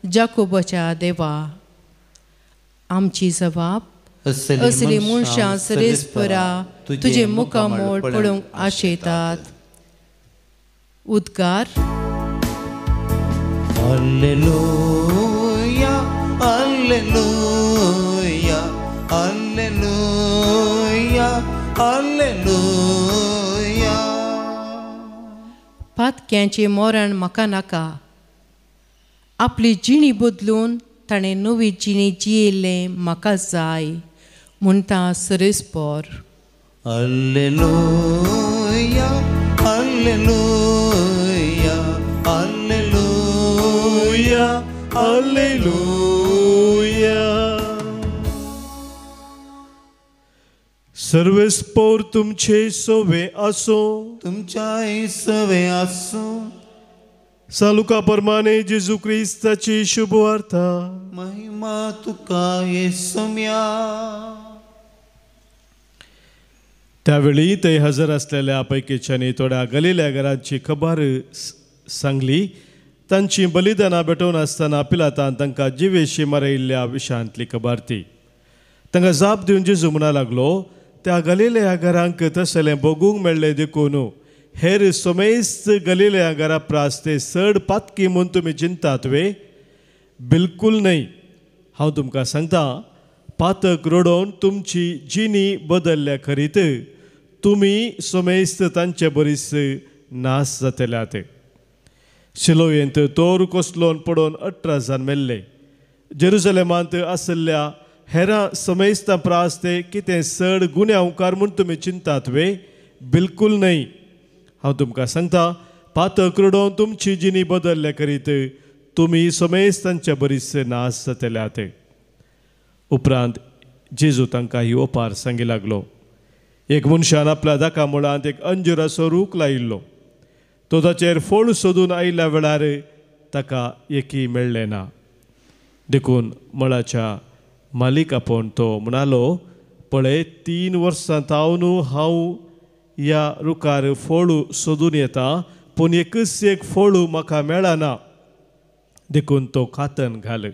जाकोबाच्या देवा. आमची जबाब असली मनशां सर्वेस्परा तुजें मुखामळ पळोवंक आशेतात. उद्गार. Alleluia, alleluia, alleluia, alleluia. पातक्यांचें मरण म्हाका नाका. आपली जिणी बदलून ताणें नवी जिणी जियेल्लें म्हाका जाय म्हणटा सर्वेस्पर. Alleluia, alleluia, alleluia, Alleluia. सर्वेस्पोर तुमचे सोवे आसो. तुमच्या सवे आसो. सालुका प्रमाणे जेजू क्रिस्ताची शुभवार्ता. महिमा तुका येसुम्या. त्यावेळी ते हजर असलेल्या पैकीच्यानी थोड्या गलिल्या घरांची खबर सांगली. तांची बलिदानां भेटोवन आसतना पिलातान तांकां जिवेशी मरयिल्ल्या विशयांतली खबर ती. तांकां जाप दिवन जेजू म्हणा लागलो, त्या गलिल्या घरांक तसलें बगूंक मेळ्ळें देखून हेर सोमेस्त गलिल्या घरा प्रास ते चड पातकी म्हूण तुमी चिंतात वे? बिलकूल न्हय. हांव तुमकां सांगता, पातक रडोवन तुमची जिणी बदल्ल्या खरीत तुमी सोमेस्त तांचे बरीस नाश जातल्यात. शिलोयेंत तोर कोसलोवन पडोवन 18 जाण मेल्ले. जेरुसलेमांत आसल्या हेरां समेस्तां प्रास ते कितें चड गुन्यांवकार म्हूण तुमी चिंतात वे? बिलकूल न्हय. हांव तुमकां सांगता, पातक रडोवन तुमची जिणी बदल्ल्या करीत तुमी समेस्तांच्या बरीस नाश जातल्यात. उपरांत जेजू तांकां ही ओपार सांगी लागलो. एक मनशान आपल्या दाका मुळांत एक अंजुराचो रूख लायिल्लो. तो ताचेर फळ सोदून आयिल्ल्या वेळार ताका एकय मेळ्ळें ना. देखून मळाच्या मालीक आपोवन तो म्हणालो, पळय, 3 वर्सां तावन हांव ह्या रुखार फळ सोदून येता, पूण एकच एक फळ म्हाका मेळना. देखून तो खातन घाल.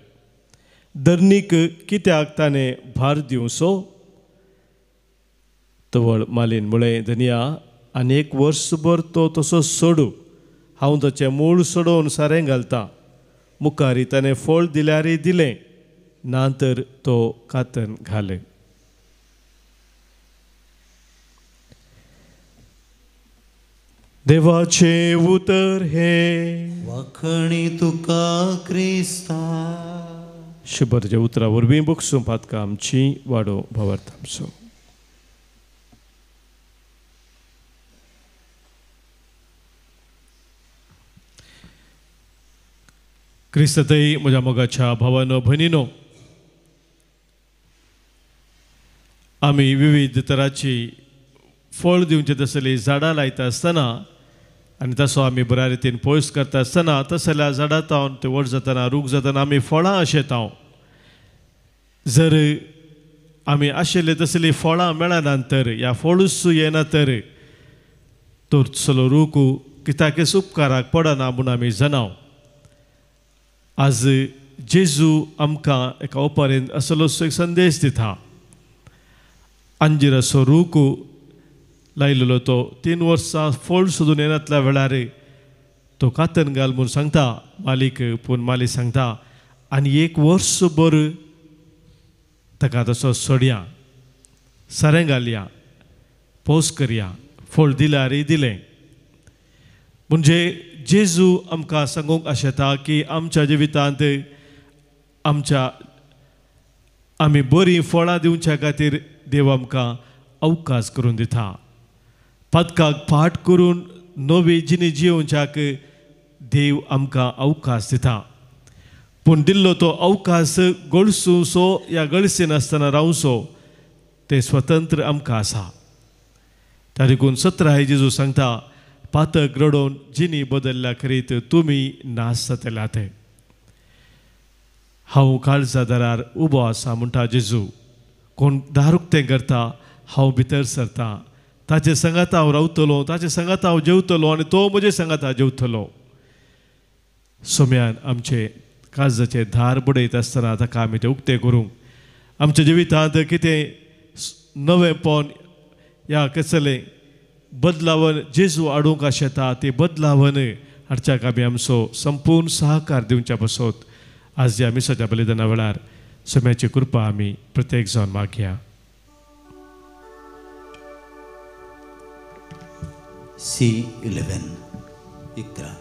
धरणीक कित्याक ताणें भार दिवचो? तवळ मालीन म्हळें, धनिया, आनी 1 वर्सभर तो तसो सोडू. हांव ताचें मूळ सोडोवन सारें घालता. मुखारी ताणें फळ दिल्यारय दिलें, नातर तो खातन घाल. देवाचे उतर हे वाखणी तुका क्रिस्ता. शुभरच्या उतरा वरवीं बगसूं पातकां आमची वाडो भावार्थ आमचो. क्रिस्ततय म्हज्या मोगाच्या भावानो भयणीनो, आमी विविध तरांची फळ दिवचे तसली झाडां लायता आसतना आनी तसो आमी बऱ्या रितीन पयस करता आसतना तसल्या झाडां तावन ते व्हड जातना रूख जातना आमी फळां आशेताव. जर आमी आशिल्ली तसली फळां मेळना तर ह्या फळूच येना तर तो तसलो रूख कित्याकच उपकाराक पडना म्हूण आमी जाणाव. आज जेजू आमकां एका ओपारेन असलोसो एक संदेश दिता. अंजिराचो रूख लायिल्लो तो 3 वर्सां फळ सोदून येनातल्या वेळार तो कातन घाल म्हूण सांगता मालीक, पूण माली सांगता आनी 1 वर्सभर ताका तसो सोडया, सारें घालया, पावस करया, फळ दिल्यारय दिलें. म्हणजे जेजू आमकां सांगूंक आशेता की आमच्या जिवितांत आमी बरीं फळां दिवच्या खातीर देव आमकां अवकाश करून दिता. पदकाक फाट करून नवी जिणी जियोवच्याक देव आमकां अवकाश दिता. पूण दिल्लो तो अवकाश गळसूंसो या गळसी नासतना रावसो ते स्वतंत्र आमकां आसा. त्या देखून 17 जेजू सांगता पातक रडोवन जिणी बदल्ल्या करीत तुमी नाश जातल्यात. हांव काळजा दारार उबो आसा म्हणटा जेजू. कोण दार उक्तें करता हांव भितर सरता, ताचे सांगात हांव रावतलों, ताचे सांगात हांव जेवतलों आनी तो म्हजे सांगात जेवतलो. सोम्यान आमचे काळजाचे धार बडयत आसतना ताका आमी तें उक्तें करूंक, आमच्या जिवितांत कितें नवेंपण या कसलें बदलावन जेजू हाडूंक आशेता ती बदलावन हाडच्याक आमी आमचो संपूर्ण सहकार दिवच्या पासत आज ह्या मिसाच्या बलिदाना वेळार सोम्याची कृपा आमी प्रत्येक जावन मागया. C11 11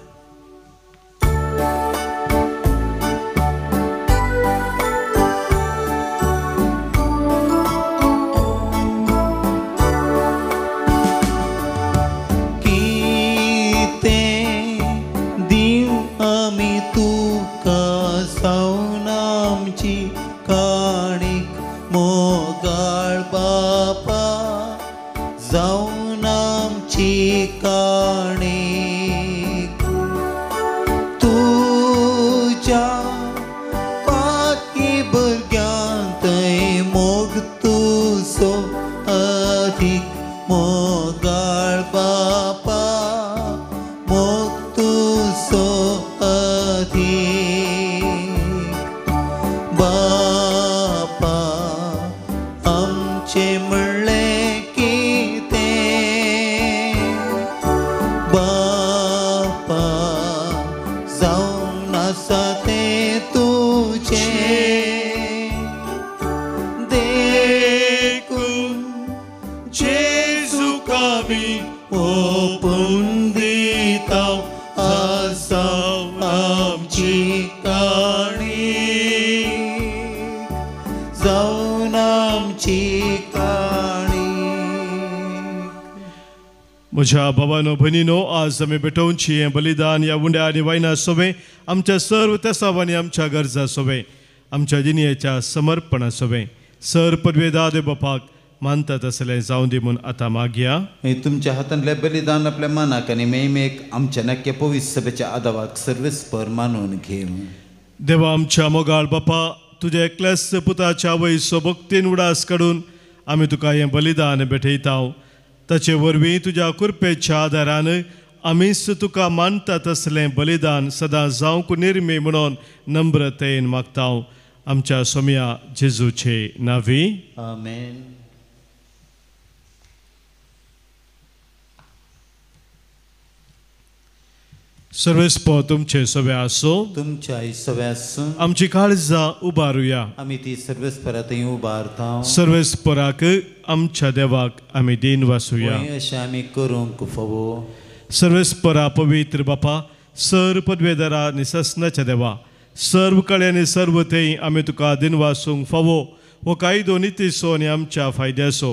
म्हज्या भावानो भयणीनो, आज आमी भेटोवची हें बलिदान ह्या उंड्या आनी वायना सोबे आमच्या सर्व तेसांव आनी आमच्या गरजा सोबे आमच्या जिणेच्या समर्पणा सोबे सर पदवेदाद बापाक मानतात असलें जावं दी म्हूण आतां मागया. तुमच्या हातांतलें बलिदान आपल्या मनाक आनी मेमेक आमच्या नक्की पवित्र सभेच्या आदावाक सर्वेस्पर मानून घेव. देवा आमच्या मोगाळ बापा, तुज्या एकल्याच पुताच्या वयसो भक्तीन उडास काडून आमी तुका हें बलिदान भेटयता. ताचे वरवीं तुज्या कृपेच्या आदारान आमीच तुका मानतात असलें बलिदान सदां जावंक निर्मे म्हणून नम्रतेन मागता. आमच्या सोम्या जेजूचे नांवी आमेन. सर्वेस्पर तुमचे सोबे आसो. तुमच्या सव्यास आमची काळजां उबारुया. आमी ती सर्वेस्परात उबारता. सर्वेस्पराक आमच्या देवाक आमी दिन वासुया. अशें आमी करूंक फोवो. सर्वेस्परा पवित्र बापा, सर पदवेदारा निससनाच्या देवा, सर्व कळे आनी सर्व थंय आमी तुका दिन वासूंक फावो. हो कायदो नितीसो आनी आमच्या फायद्याचो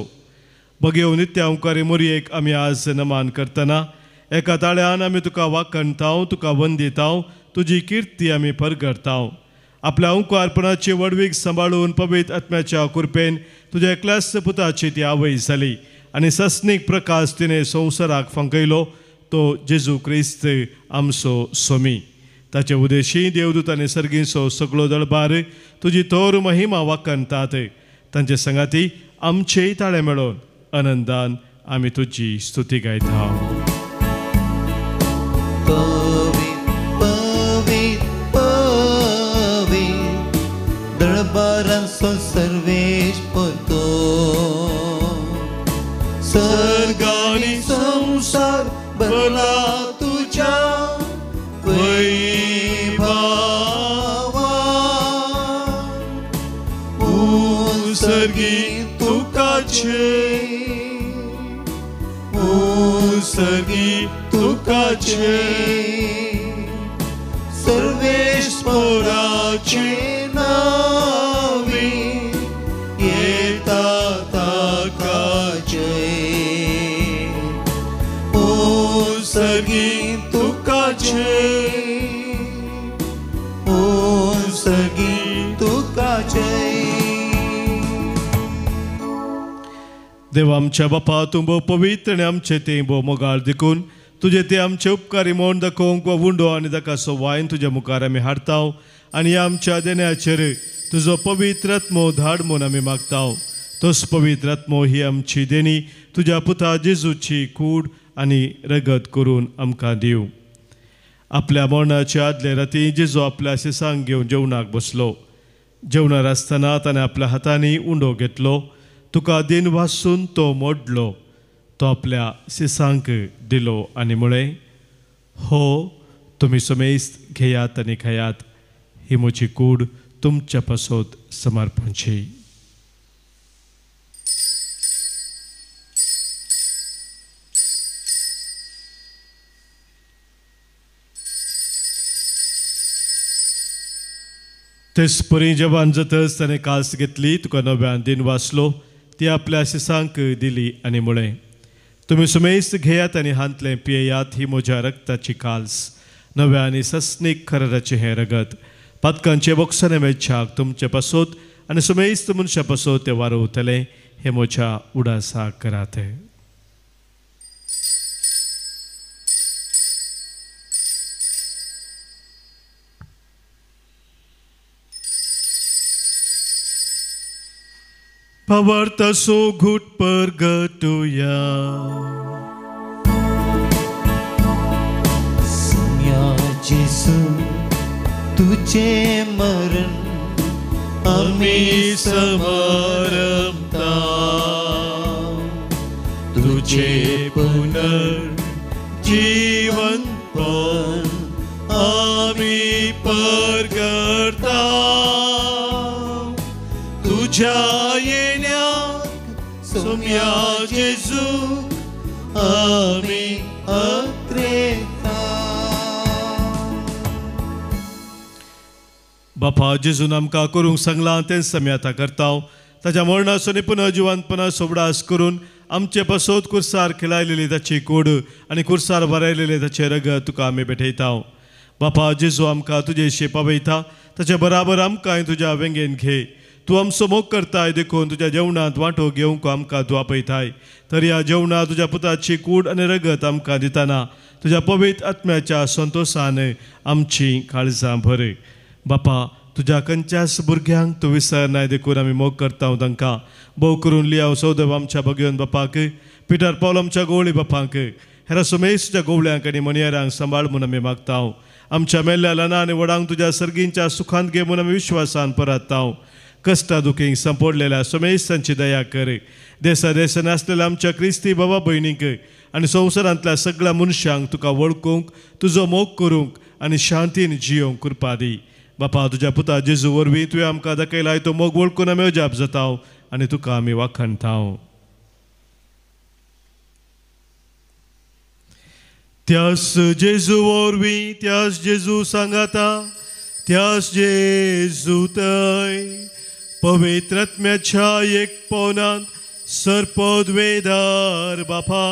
बगेव नित्य ओंकारी मोरयेक आमी आज नमान करतना एका ताळ्यान आमी तुका वाखणताव, तुका वंदिताव, तुजी किर्ती आमी परगडताव. आपल्या ओंकारपणाची वडवीक सांबाळून पवित्र आत्म्याच्या कृपेन तुज्या एकल्याच पुताची ती आवय जाली आनी सस्नीक प्रकाश तिणें संवसाराक फंकयलो, तो जेजू क्रिस्त आमचो सोमी. ताचे उदेशी देवदूत आनी सर्गीचो सगळो दळबार तुजी तोर महिमा वाखणतात. तांचे संगाती आमचेय ताळे मेळोन आनंदान आमी तुजी स्तुती गायता. दळबारांचो सर्वेश पतो सर्गानी संसार भरला तुझ्या सर्गी तुकाचे सर्गी तुकाचे सर्वेश्वराचे नावे येता ताकाचे सर्गी तुकाचे सर्गी तुकाचे देवा आमच्या बापा तूं भोव पवित्र आनी आमचे ते भोव मोगाळ देखून तुजे ते आमचे उपकारी म्हूण दाखोवंक वा उंडो आनी ताका वायन तुज्या मुखार आमी हाडटाव आनी आमच्या देण्याचेर तुजो पवित्र आत्मो धाड म्हूण आमी मागताव. तोच पवित्र आत्मो ही आमची देणी तुज्या पुता जेजूची कूड आनी रगत करून आमकां दिव. आपल्या मरणाच्या आदले राती जेजू आपल्या शिसांक घेवन जेवणाक बसलो. जेवणार आसतना ताणें आपल्या हातांनी उंडो घेतलो. तुका दिन वासून तो मोडलो. तो आपल्या शिसांक दिलो आनी म्हळें, हो तुमी समेस्त घेयात आनी खायात. ही म्हजी कूड तुमच्या पासत समर्पणची. तेच परी जेवण जातच ताणें कास घेतली. तुका नव्यान दिन वाचलो. ती आपल्या शिसांक दिली आनी म्हळें, तुमी सुमेस्त घेयात आनी हांतलें पियेयात. ही म्हज्या रक्ताची काल्स नव्या आनी सस्नीक खराराचें हें रगत पातकांचे बोक्साने मेच्छाक तुमचे पासत आनी सुमेस्त मनशा पासत तें वारोवतलें. हें म्हज्या उडासाक करात. Pavarta so good pergatuya. Sumya Jesu तुझे मरण आमी समारंभता. तुझे पुनर्जीवनपण आमी परगटा. तुझ्या येण्याक सोम्या जेजू आमी अक्रेता. बापा जेजून आमकां करूंक सांगलां तेंच आमी आतां करतांव. ताच्या मरणाचो पुनः जिवंतपणा सोबडास करून आमचे पासत कुर्सार खिलायलेली ताची कूड आनी कुर्सार भरयलेले ताचे रगत तुका आमी भेटयतांव. बापा जेजू आमकां तुजे शेपावयता. ताचे बराबर आमकांय तुज्या वेंगेन घे. तूं आमचो मोग करताय देखून तुज्या जेवणांत वांटो घेवंक आमकां तूं आपयताय. तर ह्या जेवणांत तुज्या पुताची कूड आनी रगत आमकां दितना तुज्या पवित्र आत्म्याच्या संतोशान आमची काळजां भर. बापा तुज्या खंयच्याच भुरग्यांक तूं विसरनाय देखून आमी मोग करता तांकां. भोव करून लिया सौदेव आमच्या भगवन बापाक, पिटर पौल आमच्या गवळी बापांक, हेरा सुमेशच्या गोवळ्यांक आनी मणियारांक सांबाळ म्हूण आमी मागतांव. आमच्या मेल्ल्या ल्हान आनी व्हडांक तुज्या सर्गींच्या सुखांत घे म्हूण आमी विश्वासान परतांव. कश्टा दुखींक संपडलेल्या सुमेशांची दया कर. देसा देशान आसलेल्या आमच्या क्रिस्ती बाबा भयणीक आनी संवसारांतल्या सगळ्या मनशांक तुका वळखूंक, तुजो मोग करूंक आनी शांतीन जियोंक कृपा दी. बापा तुज्या पुता जेजू वरवीं तुवें आमकां दाखयलाय तो मोग वळखून आमी अजाप जाताव आनी तुका आमी वाखणताव. त्यास जेजू वरवीं त्यास जेजू सांगाता त्यास जेजू थंय पवित्र आत्म्याच्या एक पवनांत सरपद वेदार बापा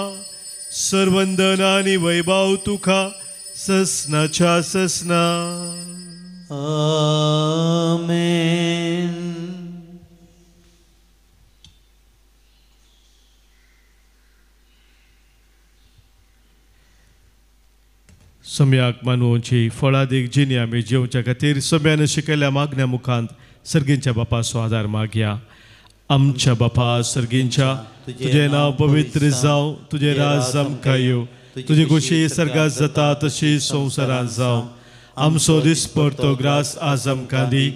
सर्वंदन आनी वैभव तुका ससनाच्या ससना. आमेन. सम्याक मानवची फळादीक जिनी आमी जेवच्या खातीर सम्यान शिकयल्या मागण्या मुखांत सर्गींच्या बापाचो आदार मागया. आमच्या बापा सर्गींच्या तुझे नांव पवित्र जावं. तुझे राज आमकां येवं. तुजी खुशी सर्गात जाता तशी संवसारांत जावं. आमचो दिसपट तो ग्रास आज आमकां दी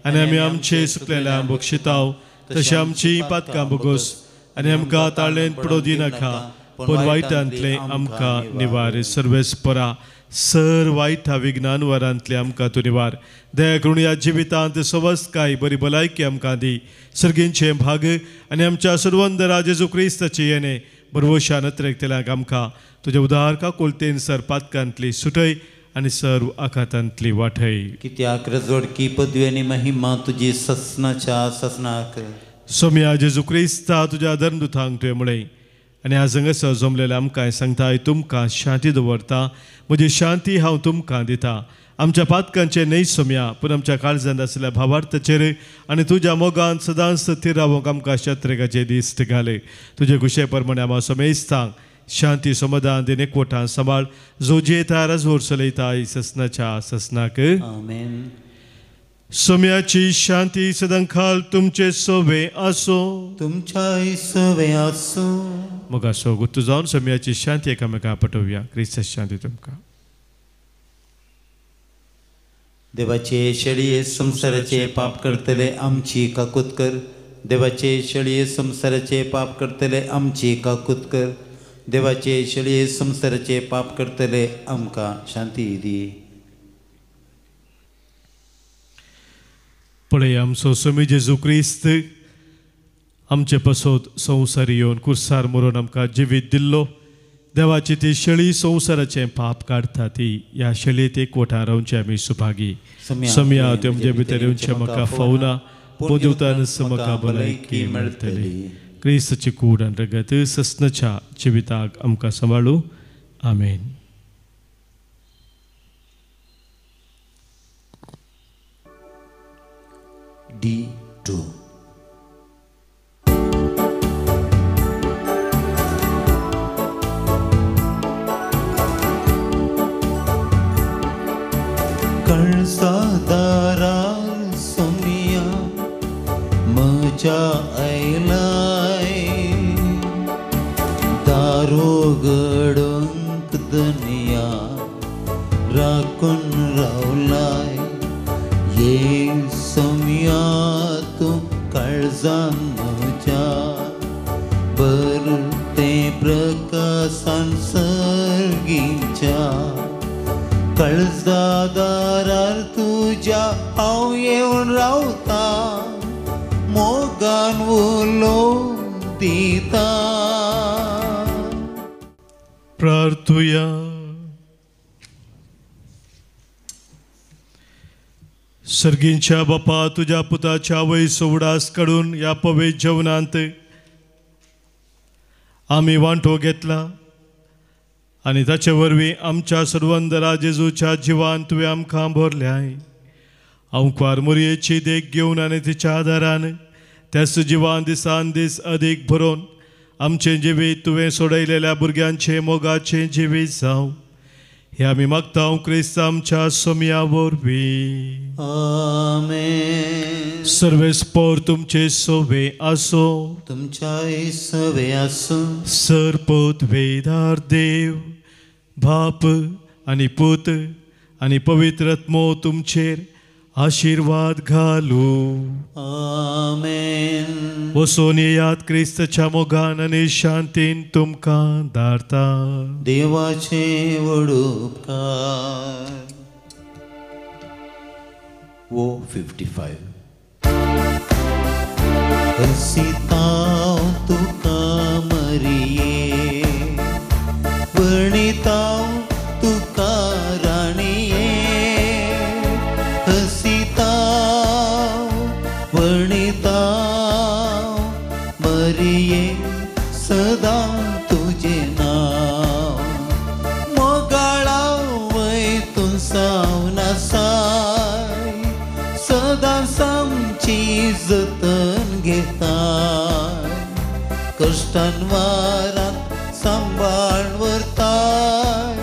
आनी आमी आमचे सुकलेल्या बक्षिताव तशी आमची पातकां बगोस आनी आमकां ताळेंत पडो दिनाका पूण वायटांतले आमकां निवार. सर्वेस्परा सर वाईट विज्ञान वरांतले आमकां तूं निवार दया करून ह्या जिवितांत सवस्काय बरी भलायकी आमकां दी सर्गींचे भाग आनी आमच्या सर्वंदरा जेजू क्रिस्ताचे येणे बरवशान नत्रेकतेल्याक आमकां तुज्या उदारका कोलतेन सर पातकांतली सुटय आनी सर्व आखातांतली वाठय कित्याक रजोडकी पदवी आनी महिमा तुजी ससनाच्या ससनाक सोम्या जेजू क्रिस्ता तुज्या धर्मदुतांक तुवें म्हणय आनी आज हांगासर जमलेले आमकां सांगताय तुमकां शांती दवरता म्हजी शांती हांव तुमकां दिता आमच्या पातकांचे न्हय सोम्या पूण आमच्या काळजांत आसलेल्या भावार्थाचेर आनी तुज्या मोगान सदांच स्थिर रावंक आमकां शत्रेगाचे दिश्ट घाले तुजे कुशे प्रमाणे आमी सोमेस्तांक शांती समाधान दिन एकवटान सांबाळ जो जेता राजवोर चलयताय ससनाच्या ससनाक आमेन सोम्याची शांती सदांखाल तुमचे सोबे आसो तुमच्या सवे आसो मग असो गुत्तू जावन सोम्याची शांती एकामेकां पटोवया क्रिस्त शांती तुमकां देवाचे शेळये संसाराचे पाप करतले आमची काकूत कर देवाचे शेळये संसाराचे पाप करतले आमची काकूत कर देवाचे शेळये संसाराचे पाप करतले आमकां शांती दी पळय आमचो सोमी जेजू क्रिस्त आमचे पसोत संवसार येवन कुर्सार मरून आमकां जिवीत दिल्लो देवाची ती शेळी संवसाराचें पाप काडटा ती ह्या शेळयेत एकवटान रावचे आमी सुभागी सोम्या त्यो म्हणजे भितर येवचे म्हाका फावना पोदिवतान म्हाका भलायकी मेळटली क्रिस्ताची कूड आनी रगत ससनाच्या जिविताक आमकां सांबाळू आमेन D2 कळसादारा सोनिया म्हज्या आयलाय दारो गडोंक दुनिया राखून रावलाय ये सोम्या तूं काळजान म्हज्या बरते प्रकाशान सर्गींच्या काळजादारार तुज्या हांव येवन रावता मोगान उलोवंक दिता प्रार्थुया सर्गींच्या बापा तुझ्या पुताच्या वयस उडास काडून ह्या पवित्र जेवणांत आमी वांटो घेतला आनी ताचे वरवीं आमच्या सर्वंदरा जेजूच्या जिवान तुवें आमकां भरल्याय अंकवार मोरयेची देख घेवन आनी तिच्या आदारान त्याच जिवान दिसान दीस अदीक भरोवन आमचें जिवीत तुवें सोडयलेल्या भुरग्यांचें मोगाचें जिवीत जावं हे आमी मागता क्रिस्त आमच्या सोम्या वरवीं आमेन सर्वेस्पर तुमचे सोबे आसो तुमच्या सवे आसो सरपोत वेदार देव बाप आनी पूत आनी पवित्र आत्मो तुमचेर आशीर्वाद घालू आमेन वसोन येयात क्रिस्ताच्या मोगान आनी शांतीन तुमकां धाडटा देवाचे व्हड उपकार वो 55 हसितांव तुका मरिये वणितांव तुका राणिये वणितांव मरिये सदा तुझे नाव मोगाळा वयतून सावना साय सदा आमची जतन घेताय कश्टान वारात सांबाळ व्हरताय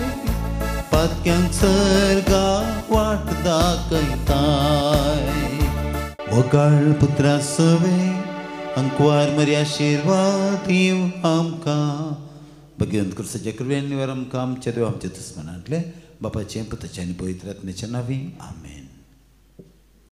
पातक्यांक सर्गा वाट दाखयताय मोगाळ पुत्रा सवे अंकवार मरी आशीर्वाद दिव आमकां भगवंत कृष्णाच्या कृपेन निवार आमकां आमच्या देव आमच्या दुस्मनांतले बापाचें पुताचें आनी पवित्र आत्म्याच्या नांवी आमेन